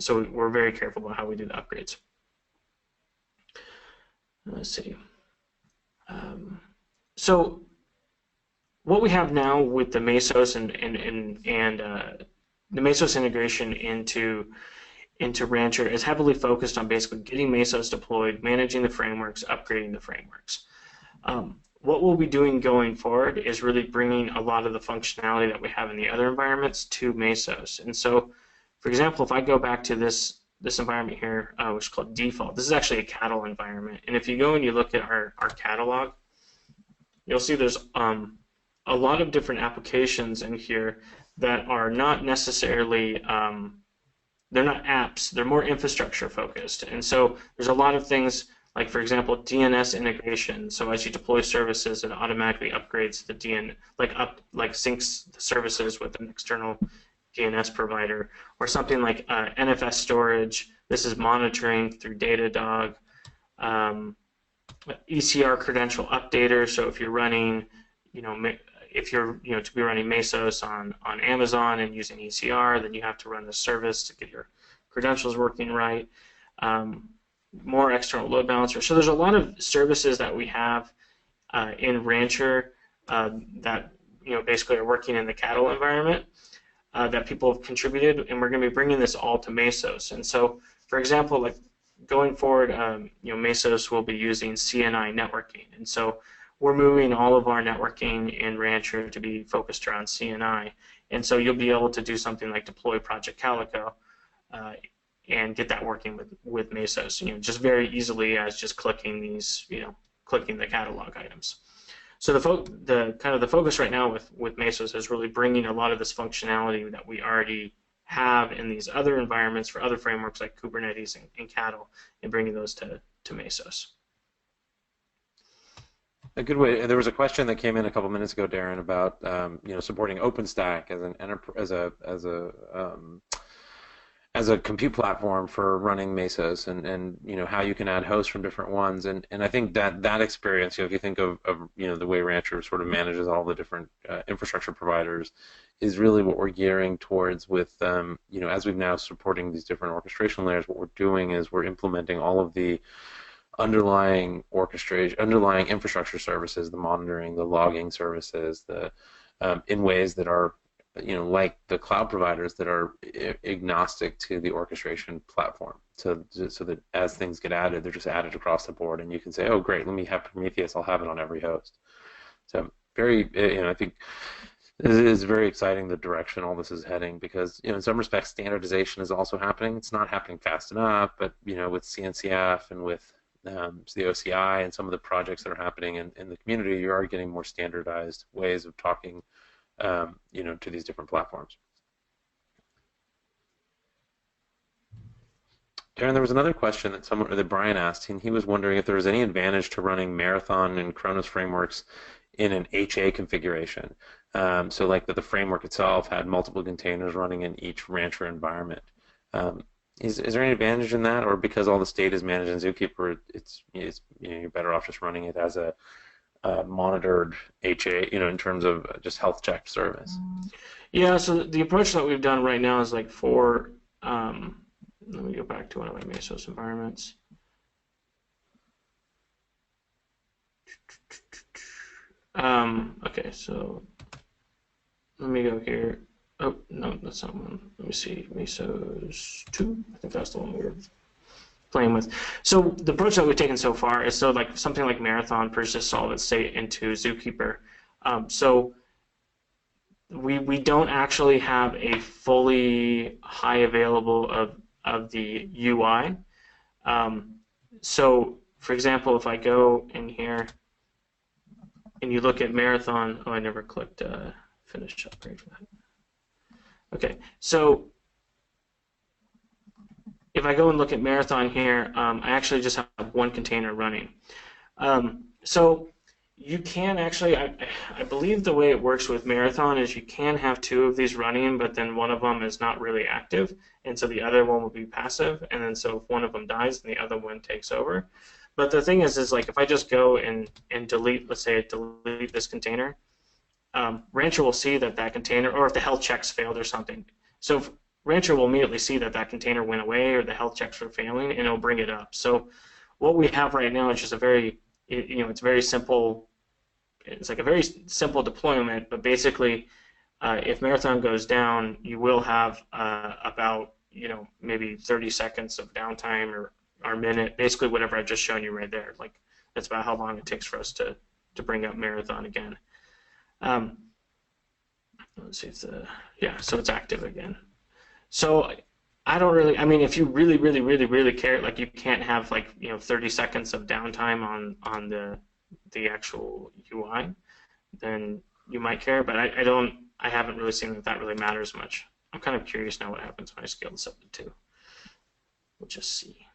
so we're very careful about how we do the upgrades. Let's see. So what we have now with the Mesos and the Mesos integration into Rancher is heavily focused on basically getting Mesos deployed, managing the frameworks, upgrading the frameworks. What we'll be doing going forward is really bringing a lot of the functionality that we have in the other environments to Mesos. And so, for example, if I go back to this environment here, which is called default, this is actually a cattle environment. And if you go and you look at our catalog, you'll see there's a lot of different applications in here that are not necessarily, they're not apps, they're more infrastructure focused. And so there's a lot of things like, for example, DNS integration. So as you deploy services, it automatically upgrades the syncs the services with an external DNS provider, or something like NFS storage. This is monitoring through Datadog. ECR credential updater. So if you're running, to be running Mesos on Amazon and using ECR, then you have to run the service to get your credentials working right. More external load balancer. So there's a lot of services that we have in Rancher that basically are working in the cattle environment that people have contributed, and we're going to be bringing this all to Mesos. And so, for example, like going forward, Mesos will be using CNI networking, and so we're moving all of our networking in Rancher to be focused around CNI. And so you'll be able to do something like deploy Project Calico and get that working with Mesos, just very easily as just clicking these, clicking the catalog items. So the focus right now with Mesos is really bringing a lot of this functionality that we already have in these other environments for other frameworks like Kubernetes and cattle, and bringing those to Mesos. A good way. There was a question that came in a couple minutes ago, Darren, about supporting OpenStack as a compute platform for running Mesos, and how you can add hosts from different ones, and I think that experience, if you think of the way Rancher sort of manages all the different infrastructure providers, is really what we're gearing towards with as we've now supporting these different orchestration layers. What we're doing is we're implementing all of the underlying infrastructure services, the monitoring, the logging services, in ways that are like the cloud providers that are agnostic to the orchestration platform, so that as things get added, they're just added across the board, and you can say, oh great, let me have Prometheus, I'll have it on every host. So I think it is very exciting the direction all this is heading, because in some respects standardization is also happening. It's not happening fast enough, but with CNCF and with the OCI and some of the projects that are happening in the community, you are getting more standardized ways of talking to these different platforms. Darren, there was another question that Brian asked, and he was wondering if there was any advantage to running Marathon and Chronos frameworks in an HA configuration. So like that the framework itself had multiple containers running in each Rancher environment. Is there any advantage in that, or because all the state is managed in Zookeeper, you're better off just running it as a monitored HA, in terms of just health check service? Yeah, so the approach that we've done right now is like for let me go back to one of my Mesos environments. Okay, so let me go here. Oh, no, that's not one. Let me see, Mesos 2. I think that's the one we were playing with. So the approach that we've taken so far is so like something like Marathon pushes solid state into Zookeeper. So we don't actually have a fully high available of the UI. So for example, if I go in here and you look at Marathon, oh, I never clicked finish upgrade for that. Okay, so if I go and look at Marathon here, I actually just have one container running. So you can actually, I believe the way it works with Marathon is you can have two of these running, but then one of them is not really active, and so the other one will be passive, and then so if one of them dies, then the other one takes over. But the thing is like if I just go and delete, let's say I delete this container, Rancher will see that that container, or if the health checks failed or something. So Rancher will immediately see that that container went away or the health checks were failing, and it'll bring it up. So what we have right now is just a very, it's very simple. It's like a very simple deployment, but basically, if Marathon goes down, you will have about, maybe 30 seconds of downtime or a minute, basically whatever I've just shown you right there. Like that's about how long it takes for us to bring up Marathon again. Let's see if so it's active again. So I don't really, I mean, if you really, really, really, really care, like you can't have like, 30 seconds of downtime on the actual UI, then you might care, but I haven't really seen that really matters much. I'm kind of curious now what happens when I scale this up to 2. We'll just see.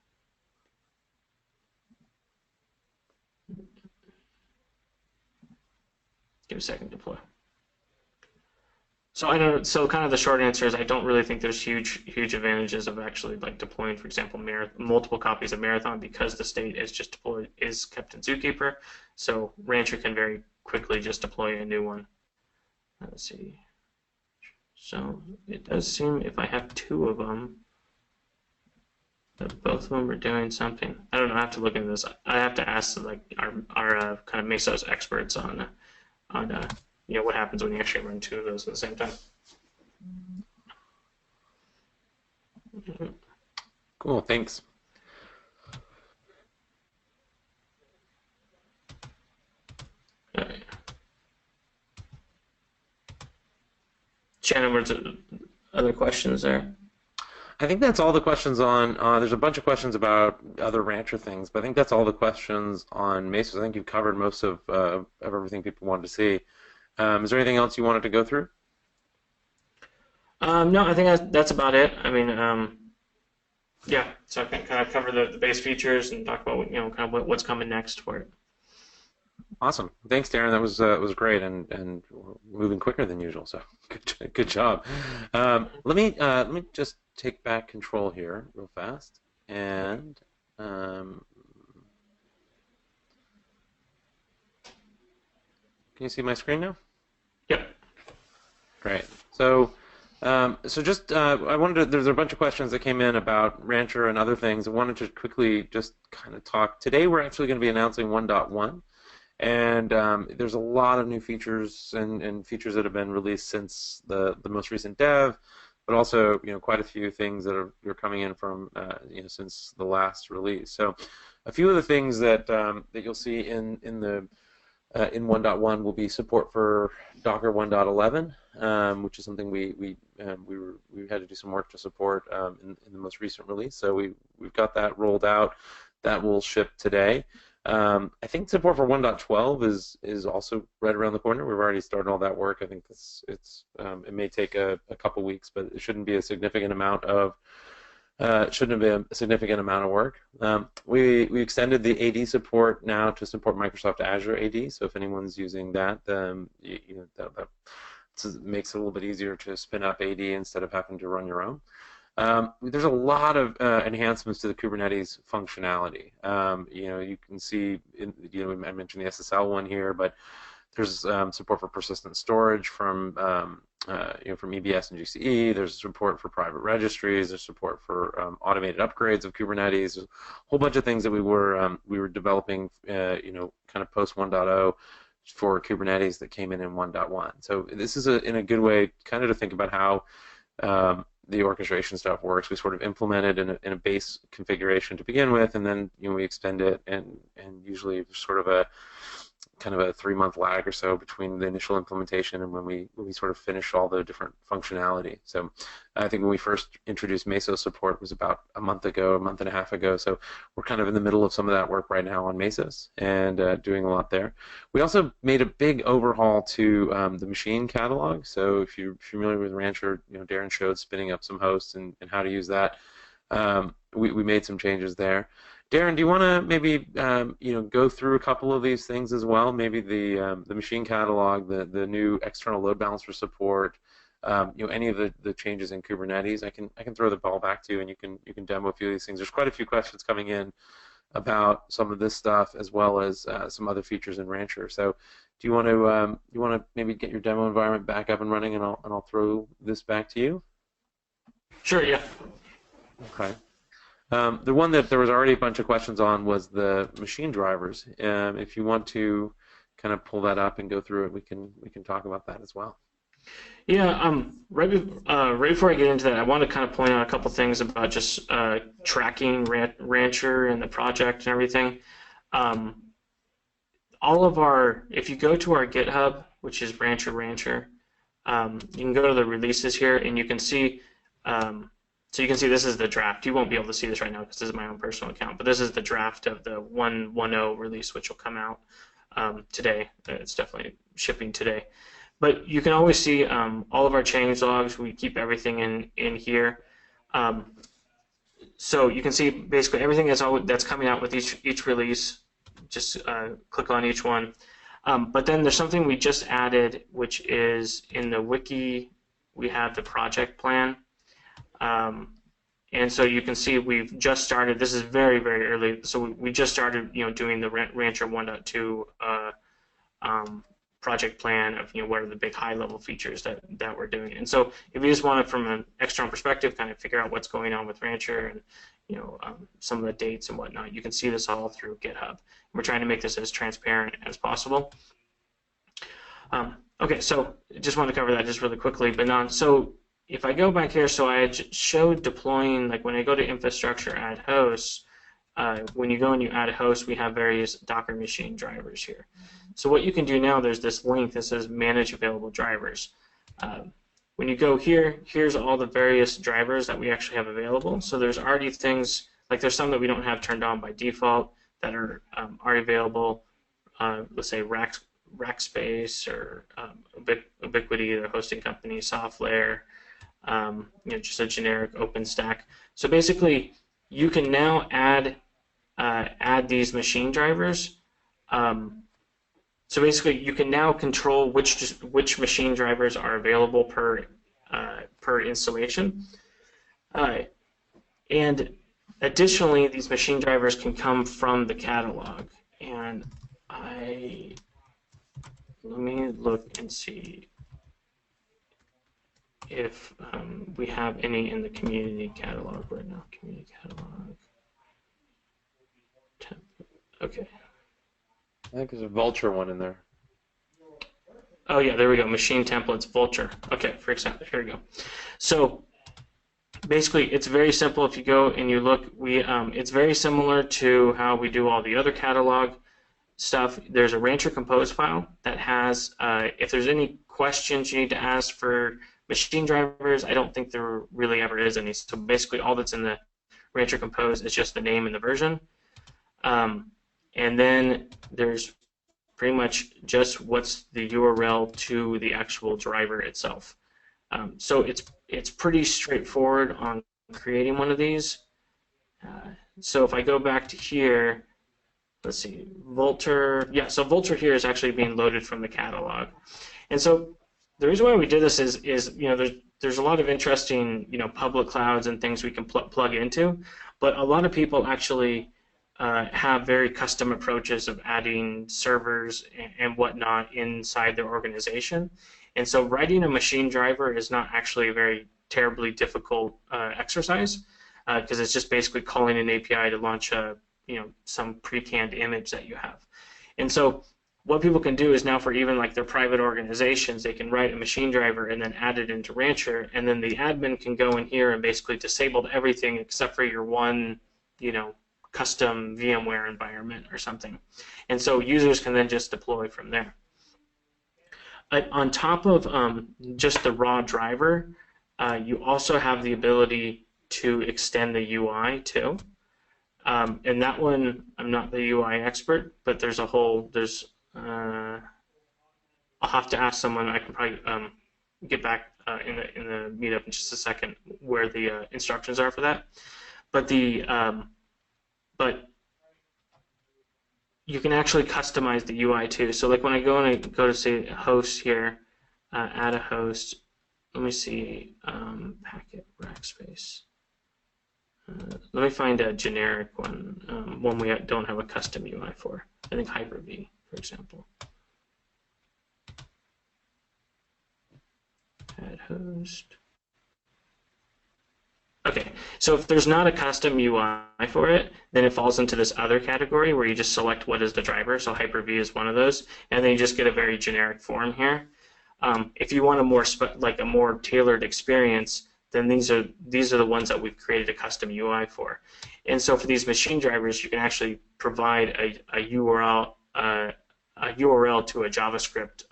Give a second to deploy. So I don't. So kind of the short answer is I don't really think there's huge advantages of actually like deploying, for example, multiple copies of Marathon because the state is just deployed is kept in Zookeeper. So Rancher can very quickly just deploy a new one. Let's see. So it does seem if I have 2 of them, that both of them are doing something. I don't know. I have to look into this. I have to ask like our kind of Mesos experts on what happens when you actually run 2 of those at the same time. Cool, thanks. All right. Shannon, were there other questions there? I think that's all the questions on, there's a bunch of questions about other Rancher things, but I think that's all the questions on Mesos. I think you've covered most of everything people wanted to see. Is there anything else you wanted to go through? No, I think that's about it. I mean, yeah, so I can kind of cover the base features and talk about, kind of what's coming next for it. Awesome. Thanks, Darren. That was great and moving quicker than usual. So good job. Let me just take back control here real fast and can you see my screen now? Yep. Great. So just I wanted to. There's a bunch of questions that came in about Rancher and other things. I wanted to quickly just kind of talk. Today we're actually going to be announcing 1.1. And there's a lot of new features and features that have been released since the most recent dev, but also quite a few things that are coming in from since the last release. So a few of the things that that you'll see in 1.1 will be support for Docker 1.11, which is something we had to do some work to support in the most recent release. So we've got that rolled out. That will ship today. I think support for 1.12 is also right around the corner. We've already started all that work. I think it may take a couple weeks, but it shouldn't be a significant amount of work. We extended the AD support now to support Microsoft Azure AD. So if anyone's using that, that makes it a little bit easier to spin up AD instead of having to run your own. There's a lot of enhancements to the Kubernetes functionality. You can see, I mentioned the SSL one here, but there's support for persistent storage from from EBS and GCE. There's support for private registries. There's support for automated upgrades of Kubernetes. There's a whole bunch of things that we were developing, kind of post 1.0 for Kubernetes that came in 1.1. So this is in a good way kind of to think about how the orchestration stuff works. We sort of implement it in a base configuration to begin with, and then we extend it, and usually sort of a kind of a 3-month lag or so between the initial implementation and when we sort of finish all the different functionality. So I think when we first introduced Mesos support was about a month and a half ago. So we're kind of in the middle of some of that work right now on Mesos and doing a lot there. We also made a big overhaul to the machine catalog. So if you're familiar with Rancher, Darren showed spinning up some hosts and how to use that. We made some changes there. Darren, do you want to maybe go through a couple of these things as well? Maybe the machine catalog, the new external load balancer support, any of the changes in Kubernetes. I can throw the ball back to you, and you can demo a few of these things. There's quite a few questions coming in about some of this stuff as well as some other features in Rancher. So, do you want to maybe get your demo environment back up and running, and I'll throw this back to you? Sure. Yeah. Okay. The one that there was already a bunch of questions on was the machine drivers. If you want to kind of pull that up and go through it, we can talk about that as well. Yeah. Right before I get into that, I want to kind of point out a couple things about just tracking Rancher and the project and everything. If you go to our GitHub, which is Rancher, you can go to the releases here, and you can see. So you can see this is the draft. You won't be able to see this right now because this is my own personal account, but this is the draft of the 1.10 release, which will come out today. It's definitely shipping today. But you can always see all of our change logs. We keep everything in here. So you can see basically everything that's coming out with each release. Just click on each one. But then there's something we just added, which is in the wiki. We have the project plan. And so you can see we've just started. This is very, very early. So we just started, doing the Rancher 1.2 project plan of, what are the big high-level features that we're doing. And so if you just want to, from an external perspective, kind of figure out what's going on with Rancher and, some of the dates and whatnot, you can see this all through GitHub. We're trying to make this as transparent as possible. Okay, so just want to cover that just really quickly. But so if I go back here, so I had showed deploying, like when I go to infrastructure, add hosts, when you go and you add a host, we have various Docker machine drivers here. So what you can do now, there's this link that says manage available drivers. When you go here, here's all the various drivers that we actually have available. So there's already things, like there's some that we don't have turned on by default that are already available. Let's say Rackspace or Ubiquity, the hosting company, SoftLayer, just a generic OpenStack. So basically, you can now add these machine drivers. So basically, you can now control which machine drivers are available per installation. And additionally, these machine drivers can come from the catalog. And let me look and see if we have any in the community catalog right now. Community catalog. Okay. I think there's a Vulture one in there. Oh yeah, there we go. Machine templates, Vulture. Okay, for example, here we go. So basically, it's very simple. If you go and you look, it's very similar to how we do all the other catalog stuff. There's a Rancher Compose file that has, if there's any questions you need to ask for machine drivers, I don't think there really ever is any. So basically, all that's in the Rancher Compose is just the name and the version. And then there's pretty much just what's the URL to the actual driver itself. So it's pretty straightforward on creating one of these. So if I go back to here, let's see, Vulture. Yeah, so Vulture here is actually being loaded from the catalog. And so the reason why we did this is there's a lot of interesting public clouds and things we can plug into, but a lot of people actually have very custom approaches of adding servers and whatnot inside their organization. And so writing a machine driver is not actually a very terribly difficult exercise because it's just basically calling an API to launch some pre-canned image that you have. And so what people can do is now for even like their private organizations, they can write a machine driver and then add it into Rancher, and then the admin can go in here and basically disable everything except for your one, custom VMware environment or something. And so users can then just deploy from there. On top of just the raw driver, you also have the ability to extend the UI too. And that one, I'm not the UI expert, but I'll have to ask someone. I can probably get back in the meetup in just a second where the instructions are for that. But but you can actually customize the UI too. So like when I go to say host here, add a host. Let me see, packet rackspace. Let me find a generic one we don't have a custom UI for. I think Hyper-V, for example. Add host. Okay, so if there's not a custom UI for it, then it falls into this other category where you just select what is the driver. So Hyper-V is one of those, and then you just get a very generic form here. If you want a more tailored experience, then these are the ones that we've created a custom UI for. And so for these machine drivers, you can actually provide a URL to a JavaScript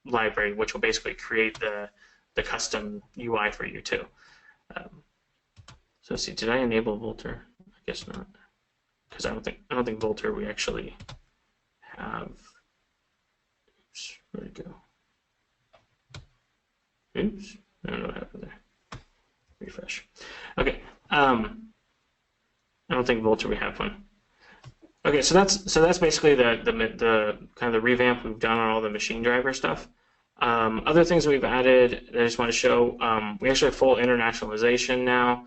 library, which will basically create the custom UI for you too. So let's see, did I enable Vultr? I guess not, because I don't think Vultr we actually have. Oops, where'd it go? Oops, I don't know what happened there. Refresh. Okay, I don't think Vultr we have one. Okay, so that's basically the kind of the revamp we've done on all the machine driver stuff. Other things that we've added that I just want to show, we actually have full internationalization now.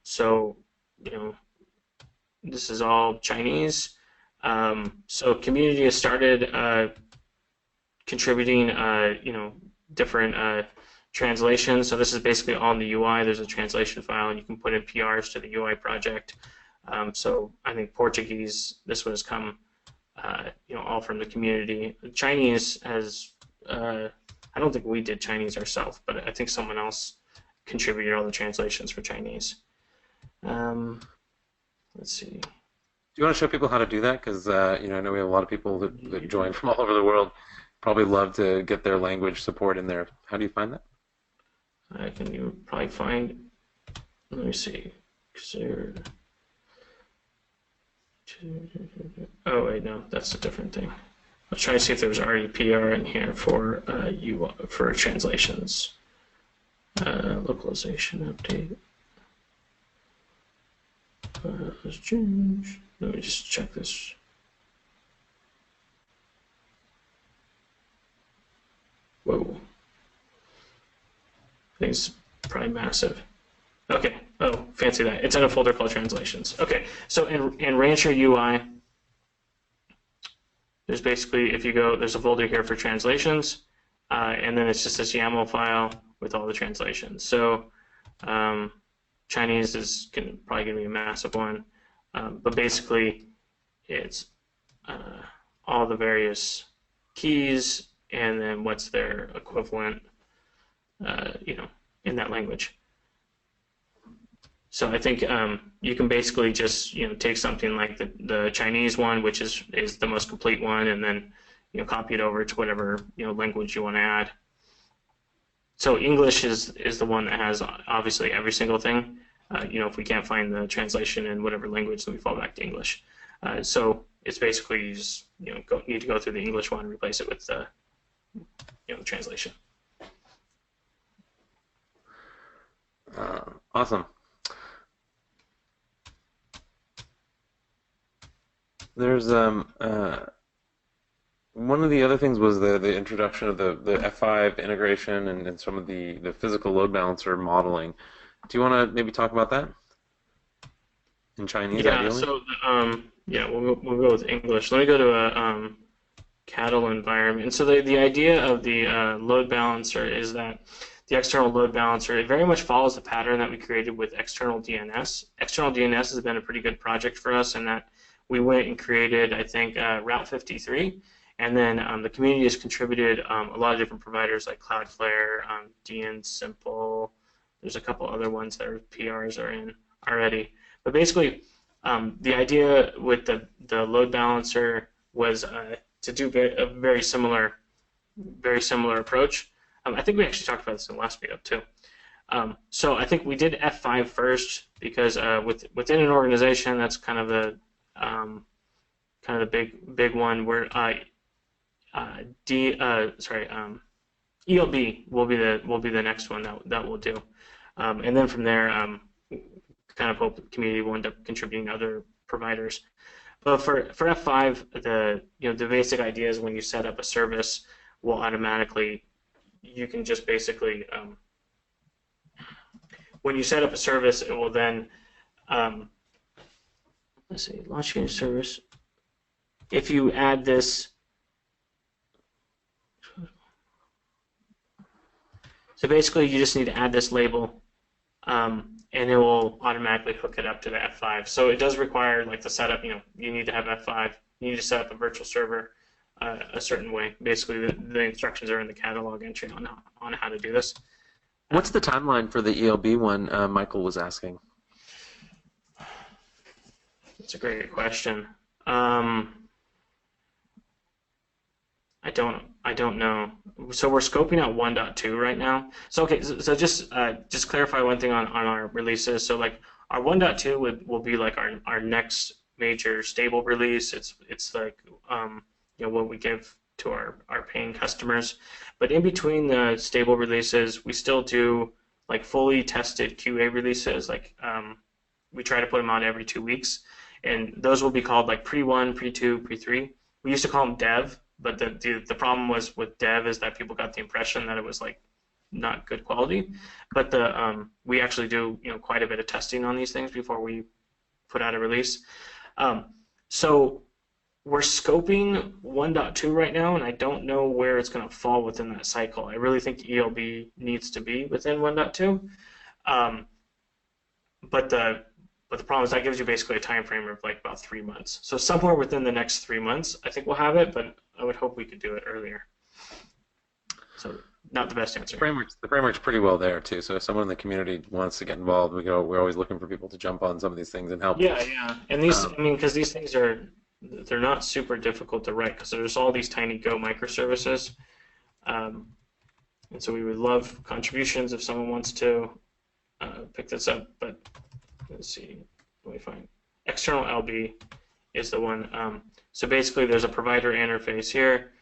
So, this is all Chinese. So community has started contributing, different translations. So this is basically on the UI. There's a translation file, and you can put in PRs to the UI project. So I think Portuguese, this one has come, all from the community. Chinese has, I don't think we did Chinese ourselves, but I think someone else contributed all the translations for Chinese. Let's see. Do you want to show people how to do that? Because I know we have a lot of people that join from all over the world. Probably love to get their language support in there. How do you find that? I can probably find. Let me see. Oh wait, no, that's a different thing. I'll try to see if there's already PR in here for for translations. Localization update. Let's change. Let me just check this. Whoa. I think it's probably massive. Okay. Oh, fancy that. It's in a folder called translations. Okay. So in Rancher UI, there's basically, if you go, there's a folder here for translations, and then it's just this YAML file with all the translations. So Chinese is probably going to be a massive one, but basically it's all the various keys and then what's their equivalent, in that language. So I think you can basically just take something like the Chinese one, which is the most complete one, and then copy it over to whatever language you want to add. So English is the one that has obviously every single thing. If we can't find the translation in whatever language, then we fall back to English. So it's basically you just need to go through the English one and replace it with the translation. Awesome. There's one of the other things was the introduction of the F5 integration and some of the physical load balancer modeling. Do you want to maybe talk about that in Chinese? Yeah. Ideally? So we'll go with English. Let me go to cattle environment. And so the idea of the load balancer is that the external load balancer, it very much follows the pattern that we created with external DNS. External DNS has been a pretty good project for us in that we went and created, I think, Route 53, and then the community has contributed a lot of different providers like Cloudflare, DN Simple. There's a couple other ones that are PRs are in already. But basically, the idea with the load balancer was to do a very similar approach. I think we actually talked about this in the last meetup too. So I think we did F5 first because within an organization, that's kind of the big one where ELB will be the next one that we'll do, and then from there, kind of hope the community will end up contributing other providers. But for F5, the basic idea is when you set up a service, will automatically, you can just basically, when you set up a service, it will then, let's see, launching a service. If you add this, so basically you just need to add this label, and it will automatically hook it up to the F5. So it does require like the setup, you need to have F5, you need to set up a virtual server a certain way. Basically the instructions are in the catalog entry on how to do this. What's the timeline for the ELB one Michael was asking? That's a great question. I don't know. So we're scoping out 1.2 right now. So okay, so just clarify one thing on our releases. So like our 1.2 will be like our next major stable release. It's like what we give to our paying customers. But in between the stable releases, we still do like fully tested QA releases. Like we try to put them out every 2 weeks, and those will be called like pre-1, pre-2, pre-3. We used to call them dev. But the problem was with dev is that people got the impression that it was like not good quality. But we actually do quite a bit of testing on these things before we put out a release. So we're scoping 1.2 right now, and I don't know where it's going to fall within that cycle. I really think ELB needs to be within 1.2. But the problem is that gives you basically a time frame of like about 3 months. So somewhere within the next 3 months, I think we'll have it, but I would hope we could do it earlier. So not the best answer. The framework's pretty well there too. So if someone in the community wants to get involved, we're always looking for people to jump on some of these things and help. Yeah. And these, because these things they're not super difficult to write because there's all these tiny Go microservices. And so we would love contributions if someone wants to pick this up. But let's see, let me find. External LB is the one. So basically there's a provider interface here.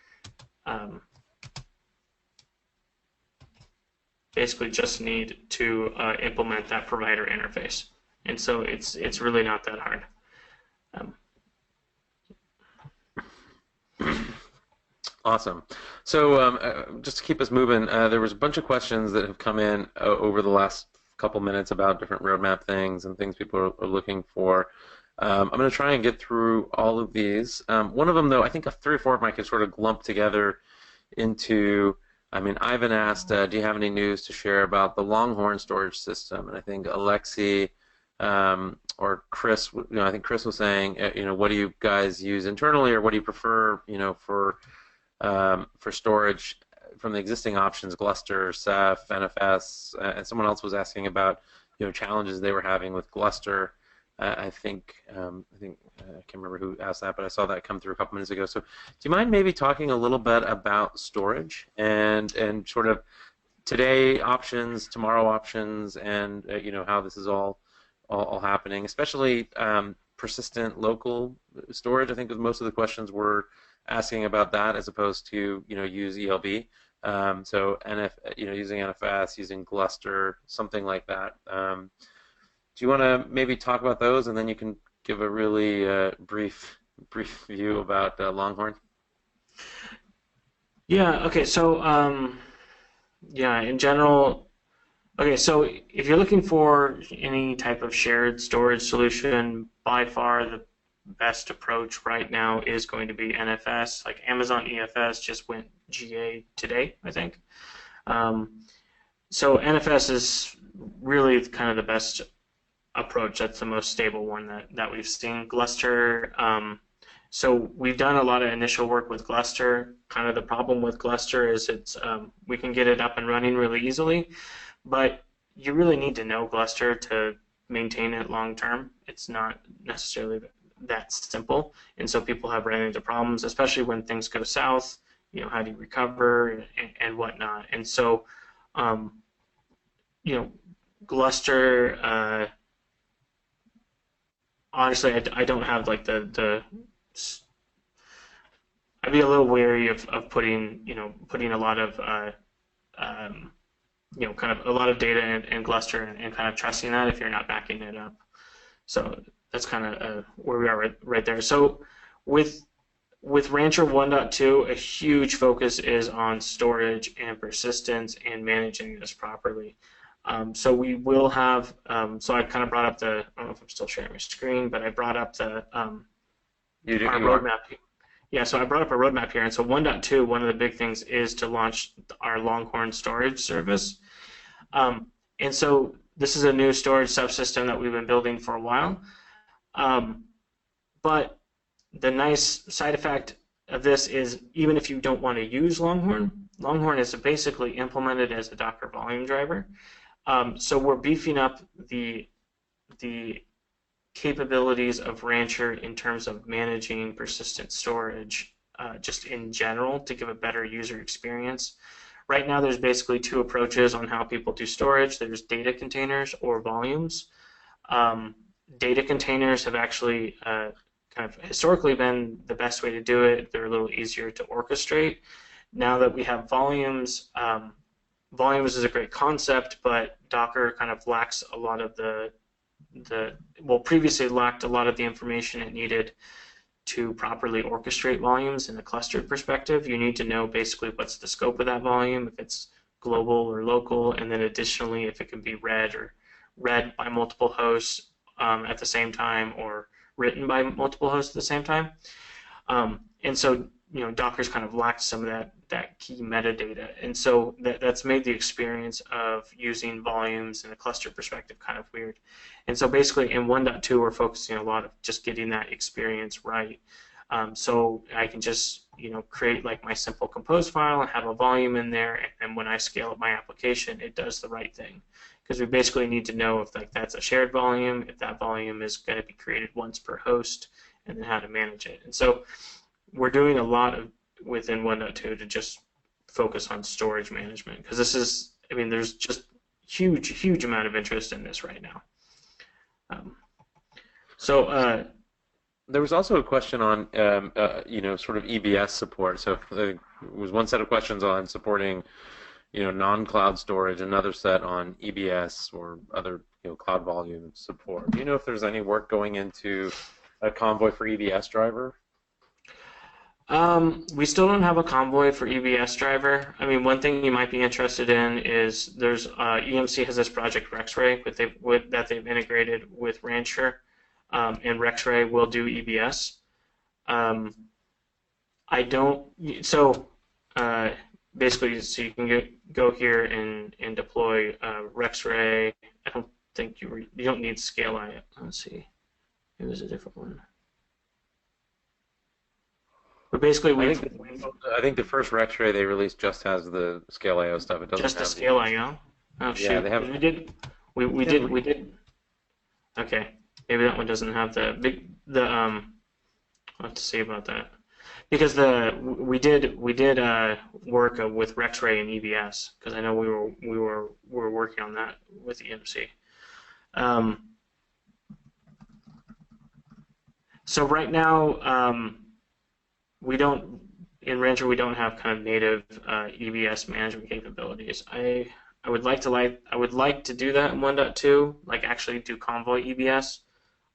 Basically just need to implement that provider interface. And so it's really not that hard. Awesome. So just to keep us moving, there was a bunch of questions that have come in over the last couple minutes about different roadmap things and things people are looking for. I'm going to try and get through all of these. One of them, though, I think 3 or 4 of them I could sort of lump together into, Ivan asked, do you have any news to share about the Longhorn storage system? And I think Alexi or Chris, I think Chris was saying, what do you guys use internally, or what do you prefer, for storage from the existing options, Gluster, Ceph, NFS, and someone else was asking about, challenges they were having with Gluster. I think I can't remember who asked that, but I saw that come through a couple minutes ago. So, do you mind maybe talking a little bit about storage and sort of today options, tomorrow options, and how this is all happening, especially persistent local storage. I think most of the questions were asking about that as opposed to use ELB. So using NFS, using Gluster, something like that. Do you want to maybe talk about those, and then you can give a really brief view about Longhorn? Yeah. Okay. So in general. Okay, so if you're looking for any type of shared storage solution, by far best approach right now is going to be NFS. Like Amazon EFS just went GA today, I think. So NFS is really kind of the best approach. That's the most stable one that we've seen. Gluster, so we've done a lot of initial work with Gluster. Kind of the problem with Gluster is we can get it up and running really easily, but you really need to know Gluster to maintain it long term. It's not necessarily that simple, and so people have ran into problems, especially when things go south. You know, how do you recover and whatnot? And so, you know, Gluster. Honestly, I don't have like I'd be a little wary of putting a lot of kind of a lot of data in Gluster and kind of trusting that if you're not backing it up. So that's kind of where we are right there. So with Rancher 1.2, a huge focus is on storage and persistence and managing this properly. So we will have, so I kind of brought up I don't know if I'm still sharing my screen, but I brought up our roadmap. Yeah, so I brought up a roadmap here. And so 1.2, one of the big things is to launch our Longhorn storage service. And so this is a new storage subsystem that we've been building for a while. But the nice side effect of this is even if you don't want to use Longhorn, Longhorn is basically implemented as a Docker volume driver. So we're beefing up the capabilities of Rancher in terms of managing persistent storage just in general to give a better user experience. Right now there's basically two approaches on how people do storage. There's data containers or volumes. Data containers have actually kind of historically been the best way to do it. They're a little easier to orchestrate. Now that we have volumes, volumes is a great concept, but Docker kind of lacks a lot of previously lacked a lot of the information it needed to properly orchestrate volumes in a clustered perspective. You need to know basically what's the scope of that volume, if it's global or local, and then additionally if it can be read by multiple hosts at the same time or written by multiple hosts at the same time. And so, Docker's kind of lacked some of that key metadata. And so that's made the experience of using volumes in a cluster perspective kind of weird. And so basically in 1.2, we're focusing a lot of just getting that experience right. So I can just, create like my simple compose file and have a volume in there. And then when I scale up my application, it does the right thing. Because we basically need to know if that's a shared volume, if that volume is going to be created once per host, and then how to manage it. And so we're doing a lot within 1.2 to just focus on storage management because this is, there's just huge amount of interest in this right now. There was also a question on, sort of EBS support. So there was one set of questions on supporting, non-cloud storage, another set on EBS or other, cloud volume support. Do you know if there's any work going into a Convoy for EBS driver? We still don't have a Convoy for EBS driver. One thing you might be interested in is there's EMC has this project RexRay that they've integrated with Rancher, and RexRay will do EBS. Basically, so you can go here and deploy RexRay. I don't think you don't need Scale IO. Let's see, it was a different one. But basically, I think the first RexRay they released just has the Scale IO stuff. It doesn't just have the Scale IO. Oh shoot! Yeah, they have. We did. Okay, maybe that one doesn't have I'll have to see about that because we did work with RexRay and EBS because I know we were working on that with EMC. So right now. In Rancher we don't have kind of native EBS management capabilities. I would like to do that in 1.2, like actually do Convoy EBS,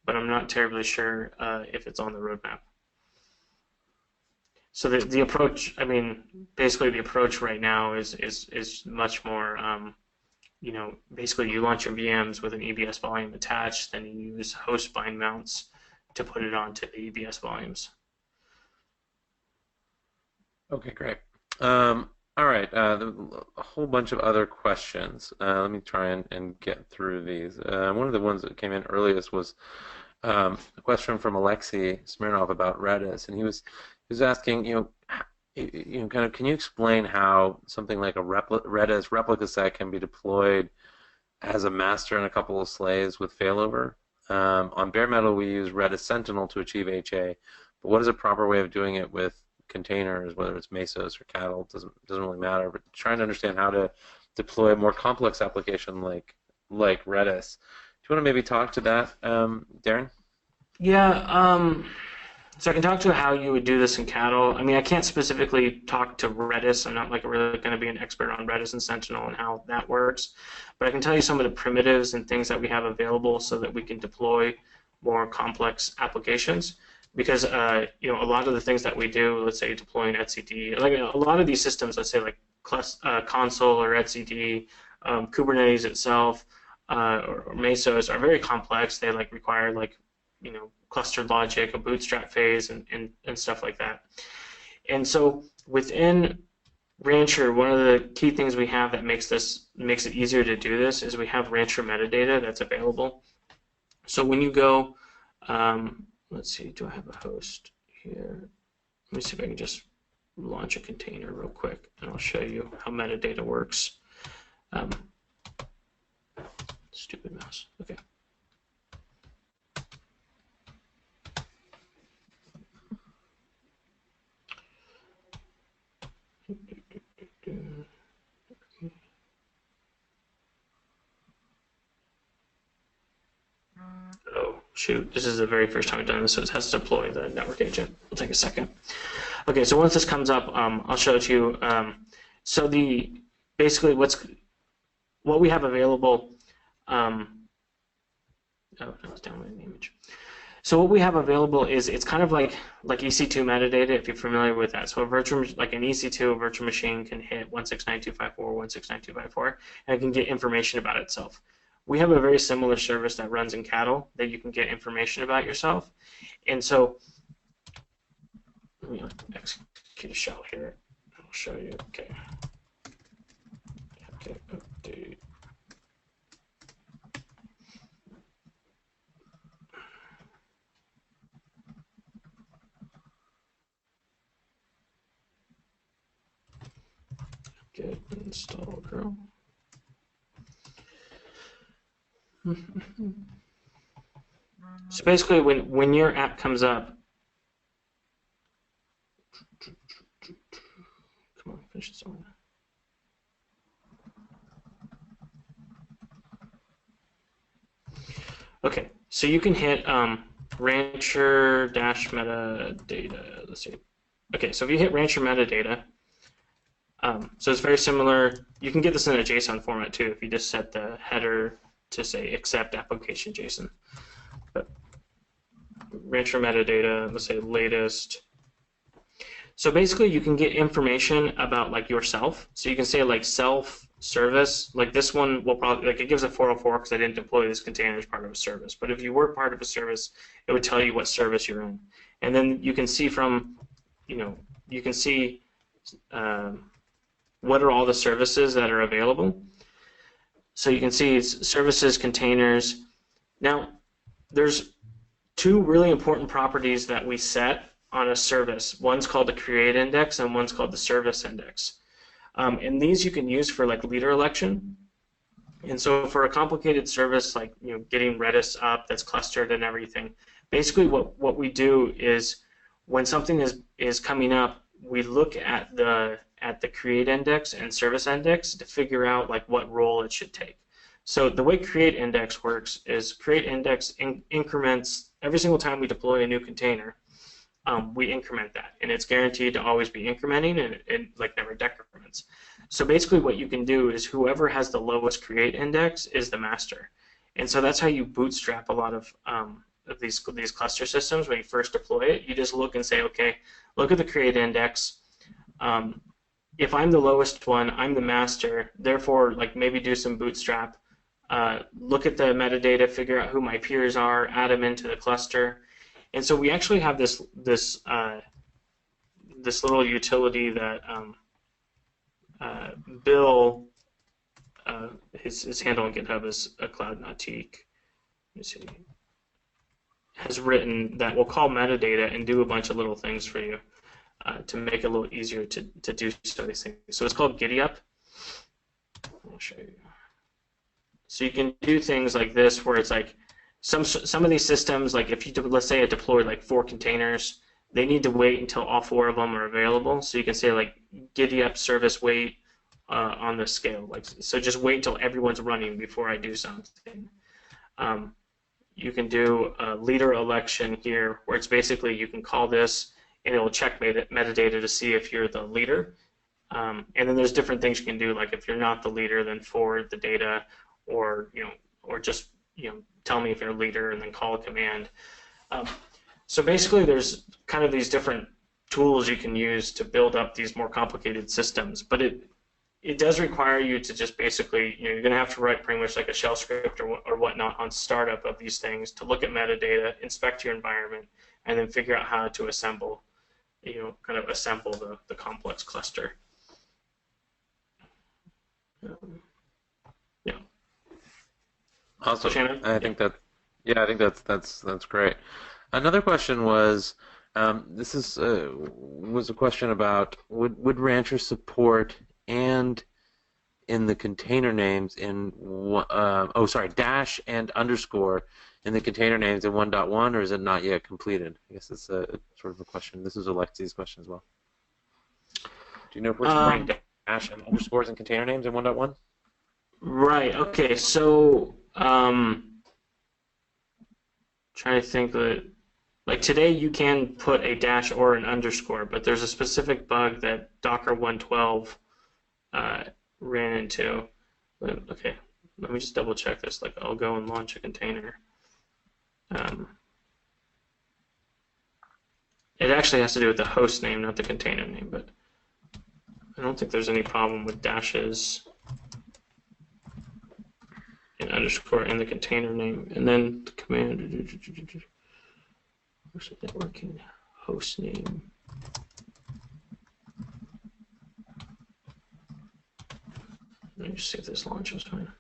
but I'm not terribly sure if it's on the roadmap. So the approach, basically the approach right now is much more, basically you launch your VMs with an EBS volume attached, then you use host bind mounts to put it onto the EBS volumes. Okay, great. All right, a whole bunch of other questions. Let me try and get through these. One of the ones that came in earliest was a question from Alexei Smirnov about Redis, and he was asking, kind of, can you explain how something like a Redis replica set can be deployed as a master and a couple of slaves with failover? On bare metal, we use Redis Sentinel to achieve HA, but what is a proper way of doing it with containers, whether it's Mesos or cattle? Doesn't really matter. But trying to understand how to deploy a more complex application like Redis. Do you want to maybe talk to that, Darren? Yeah, so I can talk to how you would do this in cattle. I mean, I can't specifically talk to Redis. I'm not like really going to be an expert on Redis and Sentinel and how that works, but I can tell you some of the primitives and things that we have available so that we can deploy more complex applications. Because a lot of the things that we do, let's say deploying etcd, like a lot of these systems, let's say like console or etcd, Kubernetes itself, or Mesos are very complex. They like require like clustered logic, a bootstrap phase, and stuff like that. And so within Rancher, one of the key things we have that makes it easier to do this is we have Rancher metadata that's available. So when you go, let's see, do I have a host here? Let me see if I can just launch a container real quick, and I'll show you how metadata works. Stupid mouse. Okay. Oh, shoot. This is the very first time I've done this, so it has to deploy the network agent. It'll take a second. Okay, so once this comes up, I'll show it to you. So basically what we have available, oh, no, it's downloading the image. So what we have available is it's kind of like EC2 metadata, if you're familiar with that. So an EC2, a virtual machine can hit 169.254, 169.254, and it can get information about itself. We have a very similar service that runs in cattle that you can get information about yourself. And so let me execute a shell here. I'll show you. Okay. Okay, update. Get install girl. So basically, when your app comes up, come on, finish this one. Okay, so you can hit Rancher metadata. Let's see. Okay, so if you hit Rancher metadata, so it's very similar. You can get this in a JSON format too if you just set the header to say accept application JSON. But Rancher metadata, let's say latest. So basically you can get information about like yourself. So you can say like self service, like this one will probably, like it gives a 404 because I didn't deploy this container as part of a service. But if you were part of a service, it would tell you what service you're in. And then you can see from, you can see what are all the services that are available. So you can see it's services, containers. Now, there's two really important properties that we set on a service. One's called the create index and one's called the service index. And these you can use for like leader election. And so for a complicated service like getting Redis up that's clustered and everything, basically what we do is when something is coming up, we look at the create index and service index to figure out like what role it should take. So the way create index works is create index increments every single time we deploy a new container. We increment that, and it's guaranteed to always be incrementing, and it like never decrements. So basically what you can do is whoever has the lowest create index is the master. And so that's how you bootstrap a lot of these cluster systems. When you first deploy it, you just look and say, okay, look at the create index. If I'm the lowest one, I'm the master, therefore like maybe do some bootstrap. Look at the metadata, figure out who my peers are, add them into the cluster. And so we actually have this little utility that Bill, his handle on GitHub is a cloud nautique. Let me see. Has written that will call metadata and do a bunch of little things for you to make it a little easier to do some of these things. So it's called GiddyUp. I'll show you. So you can do things like this, where it's like some of these systems, like if you let's say I deployed like 4 containers, they need to wait until all 4 of them are available. So you can say like GiddyUp service wait on the scale. Like so, just wait until everyone's running before I do something. You can do a leader election here, where it's basically you can call this and it will check metadata to see if you're the leader. And then there's different things you can do, like if you're not the leader, then forward the data, or or just tell me if you're a leader and then call a command. So basically, there's kind of these different tools you can use to build up these more complicated systems, but it does require you to just basically, you're going to have to write pretty much like a shell script or whatnot on startup of these things to look at metadata, inspect your environment, and then figure out how to assemble, kind of assemble the complex cluster. Yeah. Awesome. Shannon? I think that's great. Another question was, this was a question about would Rancher support and in the container names in dash and underscore in the container names in 1.1, or is it not yet completed? I guess it's a sort of a question. This is Alexi's question as well. Do you know if we're supporting dash and underscores in container names in 1.1? Right. Okay. So, trying to think that, like today, you can put a dash or an underscore, but there's a specific bug that Docker 112 ran into. Okay, let me just double check this. Like, I'll go and launch a container. It actually has to do with the host name, not the container name, but I don't think there's any problem with dashes and underscore in the container name. And then the command, where's the networking host name? Let me just see if this launches fine.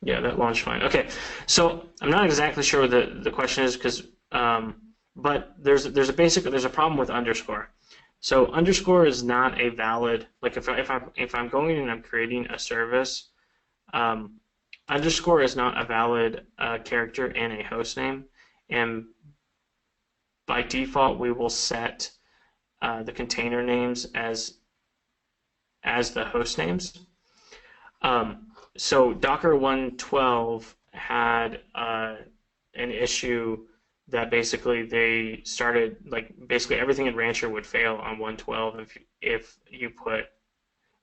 Yeah, that launched fine. Okay, so I'm not exactly sure what the question is, because but there's a problem with underscore. So underscore is not a valid, like if I'm going and I'm creating a service, underscore is not a valid character in a host name, and by default we will set the container names as the host names. So Docker 112 had an issue that basically they started, like basically everything in Rancher would fail on 112 if you put,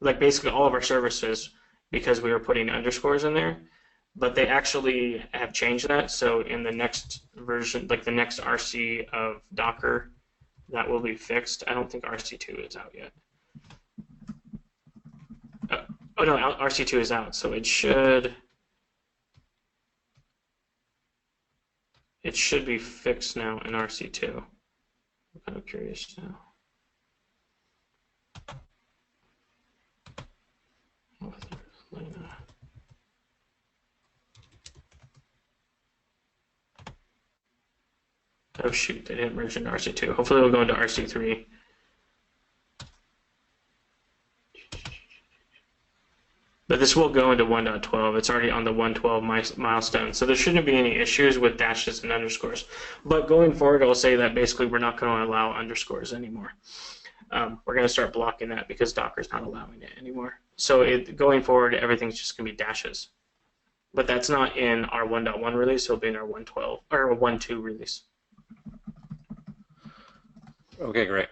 like basically all of our services, because we were putting underscores in there. But they actually have changed that, so in the next version, like the next RC of Docker, that will be fixed. I don't think RC2 is out yet. Oh no, RC2 is out, so it should be fixed now in RC2. I'm kind of curious now. Oh shoot, they didn't merge into RC2. Hopefully it'll go into RC3. But this will go into 1.12. It's already on the 112 milestone. So there shouldn't be any issues with dashes and underscores. But going forward, I'll say that basically we're not going to allow underscores anymore. We're going to start blocking that because Docker's not allowing it anymore. So going forward, everything's just going to be dashes. But that's not in our 1.1 release. It'll be in our 1.12 or 1.2 release. Okay, great.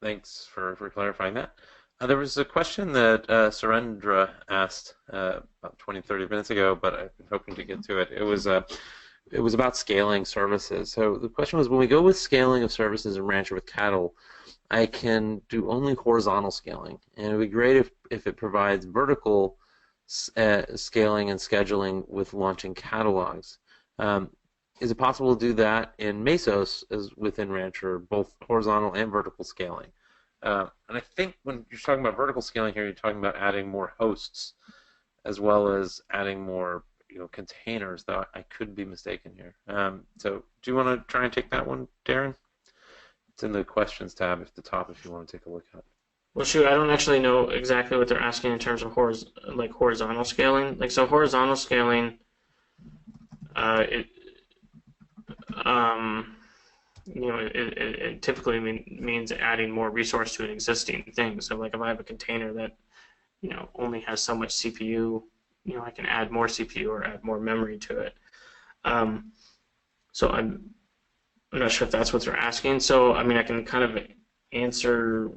Thanks for clarifying that. There was a question that Surendra asked about 20, 30 minutes ago, but I've been hoping to get to it. It was about scaling services. So the question was, when we go with scaling of services in Rancher with cattle, I can do only horizontal scaling, and it would be great if it provides vertical scaling and scheduling with launching catalogs. is it possible to do that in Mesos as within Rancher, both horizontal and vertical scaling? And I think when you're talking about vertical scaling here, you're talking about adding more hosts as well as adding more, containers. Though I could be mistaken here. So do you want to try and take that one, Darren? It's in the questions tab at the top if you want to take a look at it. Well, shoot, I don't actually know exactly what they're asking in terms of horizontal scaling. Like, so horizontal scaling, it it typically means adding more resource to an existing thing. So, like, if I have a container that only has so much CPU, I can add more CPU or add more memory to it. So I'm not sure if that's what they're asking. So, I mean, I can kind of answer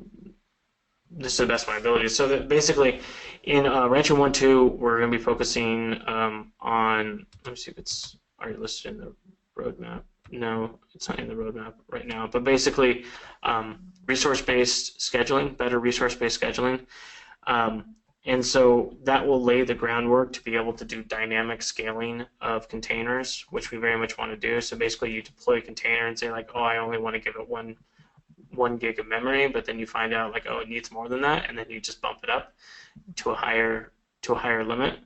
this to the best of my ability. So that basically, in Rancher 1.2, we're going to be focusing on, let me see if it's already listed in the roadmap. No, it's not in the roadmap right now. But basically, resource-based scheduling, better resource-based scheduling. And so that will lay the groundwork to be able to do dynamic scaling of containers, which we very much want to do. So basically, you deploy a container and say, like, oh, I only want to give it one gig of memory, but then you find out, like, oh, it needs more than that, and then you just bump it up to a higher limit.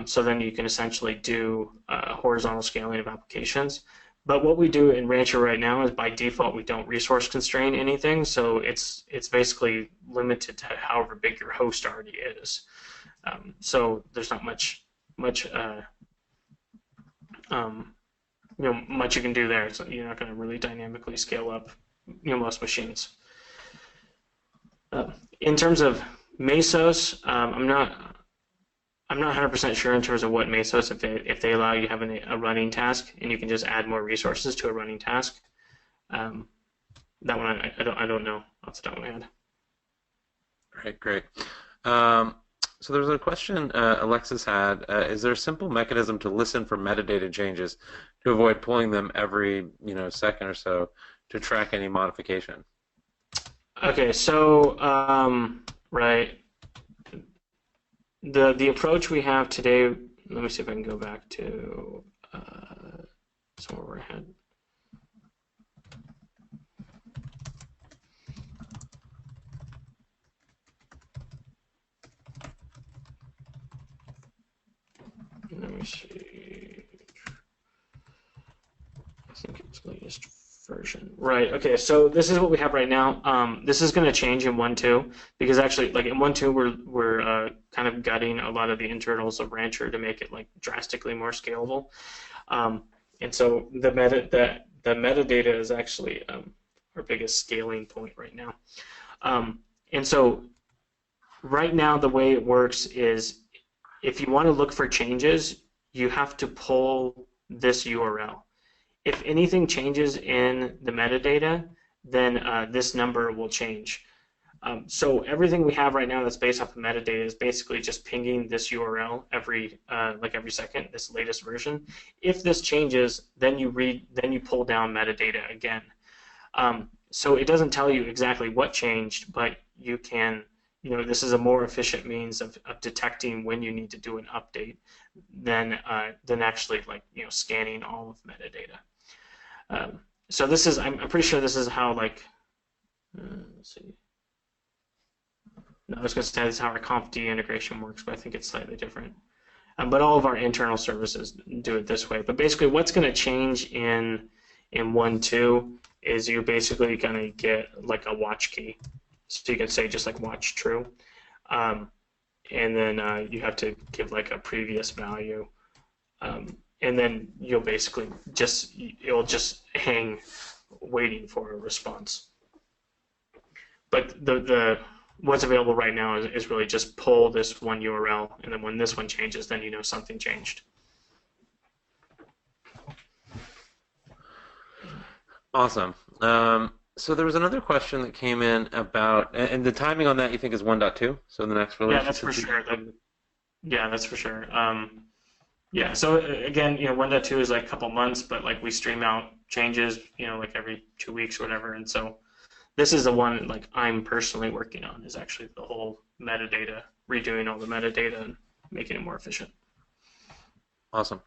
So then you can essentially do horizontal scaling of applications. But what we do in Rancher right now is, by default, we don't resource constrain anything, so it's basically limited to however big your host already is. So there's not much much you can do there. So you're not going to really dynamically scale up most machines. In terms of Mesos, I'm not 100% sure in terms of what Mesos, if they allow you to have a running task and you can just add more resources to a running task. That one I don't know off the top of my head. All right, great. So there's a question Alexis had. Is there a simple mechanism to listen for metadata changes to avoid pulling them every second or so to track any modification? Okay, so right. The approach we have today, let me see if I can go back to somewhere where I had. Let me see. I think it's the latest version. Right, okay, so this is what we have right now. This is going to change in 1.2 because actually, like, in 1.2 we're kind of gutting a lot of the internals of Rancher to make it, like, drastically more scalable. And so the metadata is actually our biggest scaling point right now. And so right now the way it works is, if you want to look for changes, you have to pull this URL. If anything changes in the metadata, then this number will change. So everything we have right now that's based off of metadata is basically just pinging this URL every second, this latest version. If this changes, then you pull down metadata again. So it doesn't tell you exactly what changed, but you can, this is a more efficient means of detecting when you need to do an update than actually, like, scanning all of metadata. So this is, I'm pretty sure this is how, like, let's see. No, I was going to say this is how our conf integration works, but I think it's slightly different. But all of our internal services do it this way. But basically, what's going to change in 1.2 is you're basically going to get, like, a watch key. So you can say just, like, watch true. And then you have to give, like, a previous value. And then you'll basically it'll just hang waiting for a response. But what's available right now is really just pull this one URL, and then when this one changes, then you know something changed. Awesome. So there was another question that came in about, and the timing on that you think is 1.2? So the next release? Yeah, that's for sure. Yeah, that's for sure. Yeah, so again, 1.2 is like a couple months, but, like, we stream out changes, like every 2 weeks or whatever, and so this is the one, like, I'm personally working on, is actually the whole metadata, redoing all the metadata and making it more efficient. Awesome.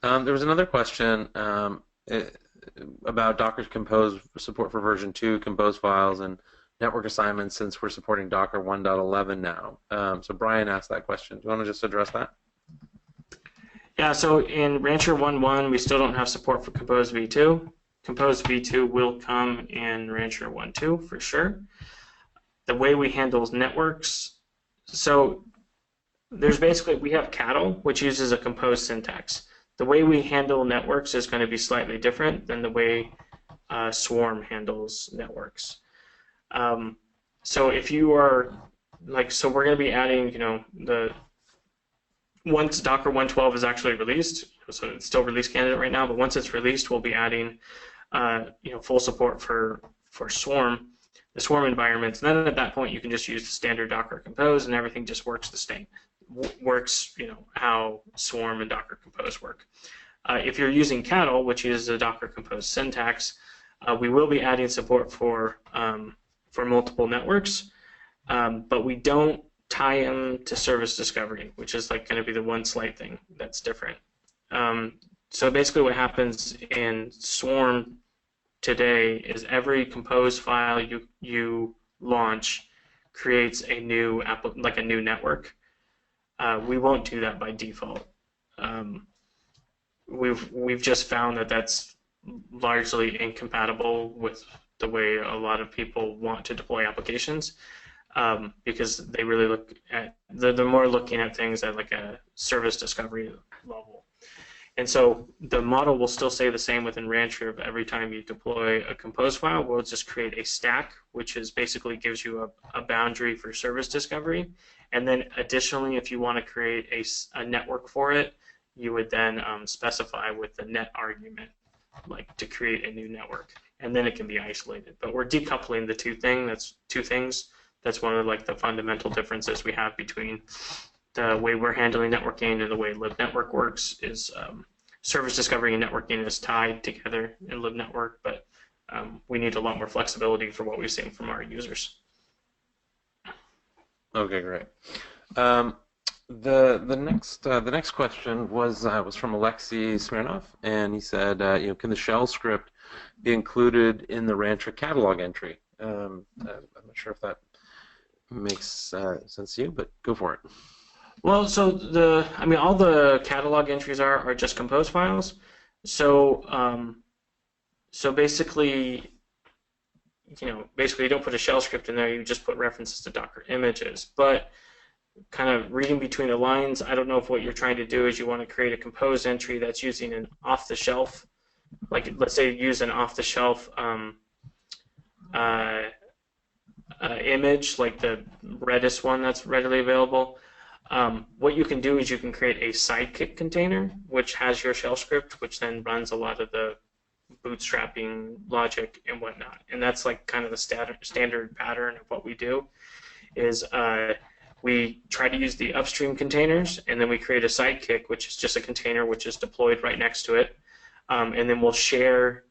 There was another question about Docker Compose support for version 2, Compose files, and network assignments since we're supporting Docker 1.11 now. So Brian asked that question. Do you want to just address that? Yeah, so in Rancher 1.1, we still don't have support for Compose v2. Compose v2 will come in Rancher 1.2 for sure. The way we handle networks, so there's basically, we have cattle, which uses a compose syntax. The way we handle networks is going to be slightly different than the way Swarm handles networks. So if you are, so we're going to be adding, once Docker 1.12 is actually released, so it's still release candidate right now, but once it's released, we'll be adding, full support for Swarm, the Swarm environments. And then at that point, you can just use the standard Docker Compose, and everything just works the same. Works, how Swarm and Docker Compose work. If you're using cattle, which uses a Docker Compose syntax, we will be adding support for multiple networks, but we don't tie them to service discovery, which is going to be the one slight thing that's different. So basically what happens in Swarm today is every Compose file you launch creates a new a new network. We won't do that by default. We've just found that that's largely incompatible with the way a lot of people want to deploy applications, because they really look at they're more looking at things at a service discovery level. And so the model will still stay the same within Rancher. Of every time you deploy a Compose file, we'll just create a stack, which is basically gives you a boundary for service discovery. And then additionally, if you want to create a network for it, you would then specify with the net argument, to create a new network. And then it can be isolated. But we're decoupling the two things. That's one of the fundamental differences we have between the way we're handling networking and the way libnetwork works. Is service discovery and networking is tied together in libnetwork, but we need a lot more flexibility for what we've seen from our users. Okay, great. The next question was from Alexei Smirnov, and he said, can the shell script be included in the Rancher catalog entry? I'm not sure if that makes sense to you, but go for it. Well, so all the catalog entries are just Compose files. So basically, you don't put a shell script in there. You just put references to Docker images. But kind of reading between the lines, I don't know if what you're trying to do is you want to create a Compose entry that's using an off-the-shelf, let's say use an off-the-shelf image, like the Redis one that's readily available. What you can do is you can create a sidekick container, which has your shell script, which then runs a lot of the bootstrapping logic and whatnot. And that's kind of the standard pattern of what we do. Is we try to use the upstream containers, and then we create a sidekick, which is just a container which is deployed right next to it, and then we'll share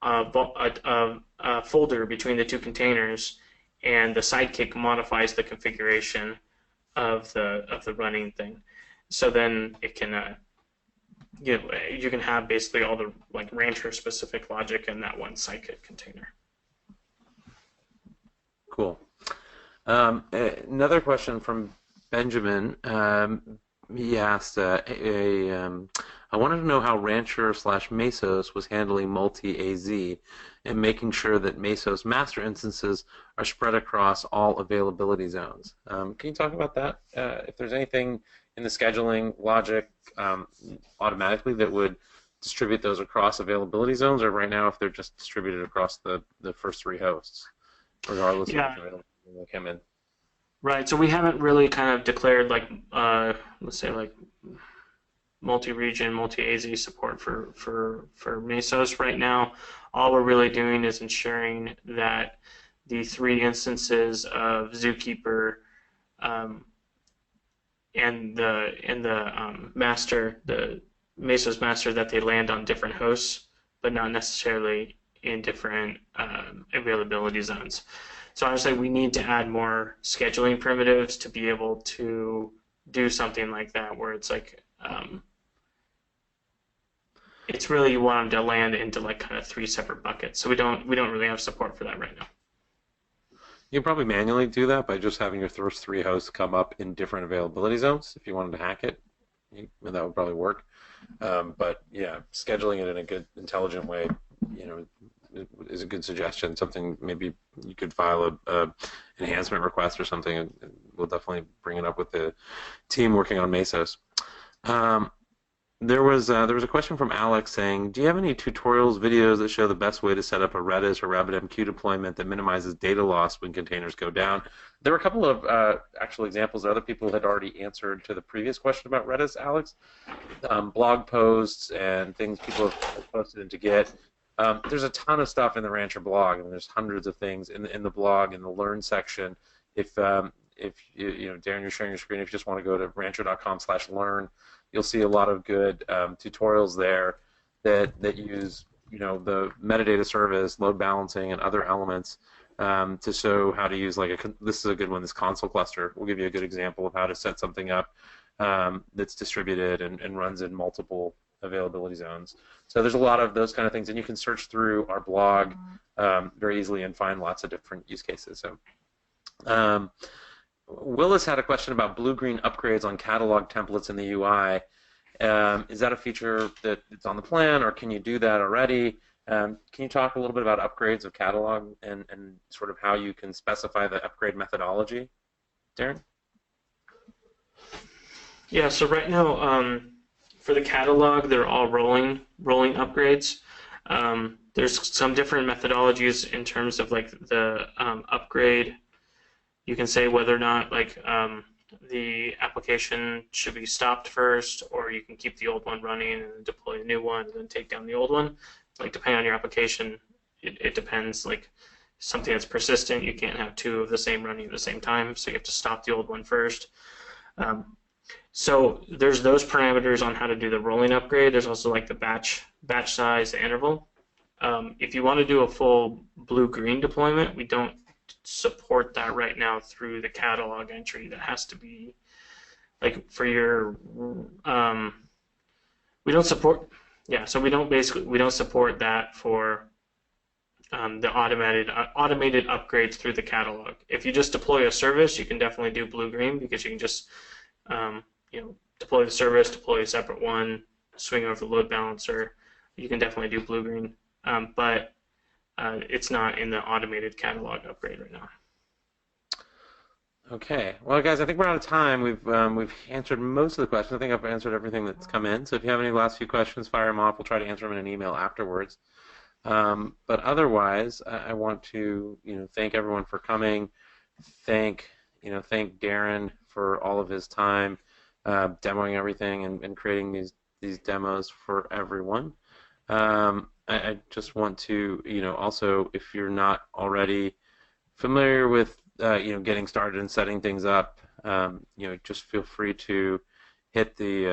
a folder between the two containers, and the sidekick modifies the configuration of the running thing. So then it can you can have basically all the Rancher specific logic in that one sidekick container. Cool. Another question from Benjamin. He asked, I wanted to know how Rancher/Mesos was handling multi-AZ and making sure that Mesos master instances are spread across all availability zones. Can you talk about that? If there's anything in the scheduling logic automatically that would distribute those across availability zones, or right now if they're just distributed across the first three hosts, regardless of which availability they come in. Right, so we haven't really kind of declared let's say multi-region, multi-AZ support for Mesos right now. All we're really doing is ensuring that the three instances of Zookeeper and the master, the Mesos master, that they land on different hosts, but not necessarily in different availability zones. So honestly, we need to add more scheduling primitives to be able to do something like that, where it's it's really you want them to land into like kind of three separate buckets. So we don't really have support for that right now. You can probably manually do that by just having your first three hosts come up in different availability zones if you wanted to hack it. That would probably work. But yeah, scheduling it in a good, intelligent way, you know, is a good suggestion. Something maybe you could file a enhancement request or something, and we'll definitely bring it up with the team working on Mesos. Um, there was a question from Alex saying, do you have any tutorials, videos that show the best way to set up a Redis or RabbitMQ deployment that minimizes data loss when containers go down? There were a couple of actual examples that other people had already answered to the previous question about Redis, Alex. Blog posts and things people have posted into Git. There's a ton of stuff in the Rancher blog, and there's hundreds of things in the blog in the Learn section. If Darren, you're sharing your screen, if you just want to go to rancher.com/learn, you'll see a lot of good tutorials there that use the metadata service, load balancing, and other elements to show how to use this is a good one. This console cluster will give you a good example of how to set something up that's distributed and runs in multiple availability zones. So there's a lot of those kind of things, and you can search through our blog very easily and find lots of different use cases. So. Willis had a question about blue-green upgrades on catalog templates in the UI. Is that a feature that's on the plan, or can you do that already? Can you talk a little bit about upgrades of catalog and sort of how you can specify the upgrade methodology, Darren? Yeah, so right now, for the catalog, they're all rolling upgrades. There's some different methodologies in terms of like the upgrade. You can say whether or not the application should be stopped first, or you can keep the old one running and deploy a new one and then take down the old one. Like depending on your application, it depends. Like something that's persistent, you can't have two of the same running at the same time, so you have to stop the old one first. So there's those parameters on how to do the rolling upgrade. There's also like the batch size, the interval. If you want to do a full blue-green deployment, we don't support that right now through the catalog entry. That has to be like for your we don't support so we don't support that for the automated upgrades through the catalog. If you just deploy a service, you can definitely do blue-green, because you can just deploy the service, deploy a separate one, swing over the load balancer. You can definitely do blue-green, but it's not in the automated catalog upgrade right now. Okay. Well, guys, I think we're out of time. We've answered most of the questions. I think I've answered everything that's come in. So if you have any last few questions, fire them off. We'll try to answer them in an email afterwards. But otherwise, I want to thank everyone for coming. Thank Darren for all of his time demoing everything and creating these demos for everyone. I just want to, also, if you're not already familiar with, getting started and setting things up, just feel free to hit the,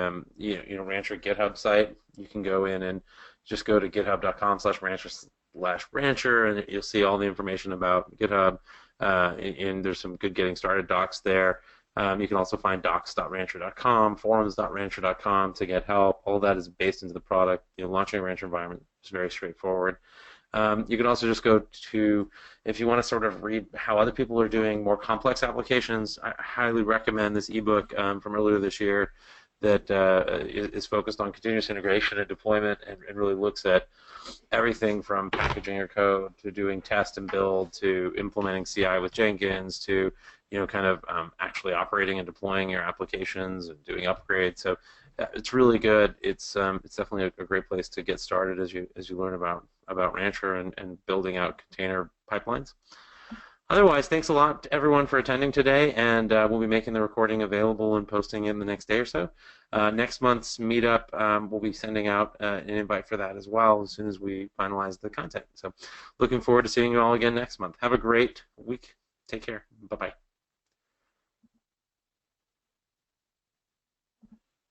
Rancher GitHub site. You can go in and just go to github.com/rancher/rancher, and you'll see all the information about GitHub. And there's some good getting started docs there. You can also find docs.rancher.com, forums.rancher.com to get help. All that is based into the product. Launching a Rancher environment is very straightforward. You can also just go to, if you want to sort of read how other people are doing more complex applications, I highly recommend this ebook from earlier this year that is focused on continuous integration and deployment, and really looks at everything from packaging your code to doing test and build to implementing CI with Jenkins to actually operating and deploying your applications and doing upgrades. So it's really good. It's definitely a great place to get started as you learn about Rancher and building out container pipelines. Otherwise, thanks a lot to everyone for attending today, and we'll be making the recording available and posting in the next day or so. Next month's meetup, we'll be sending out an invite for that as well as soon as we finalize the content. So looking forward to seeing you all again next month. Have a great week. Take care. Bye-bye.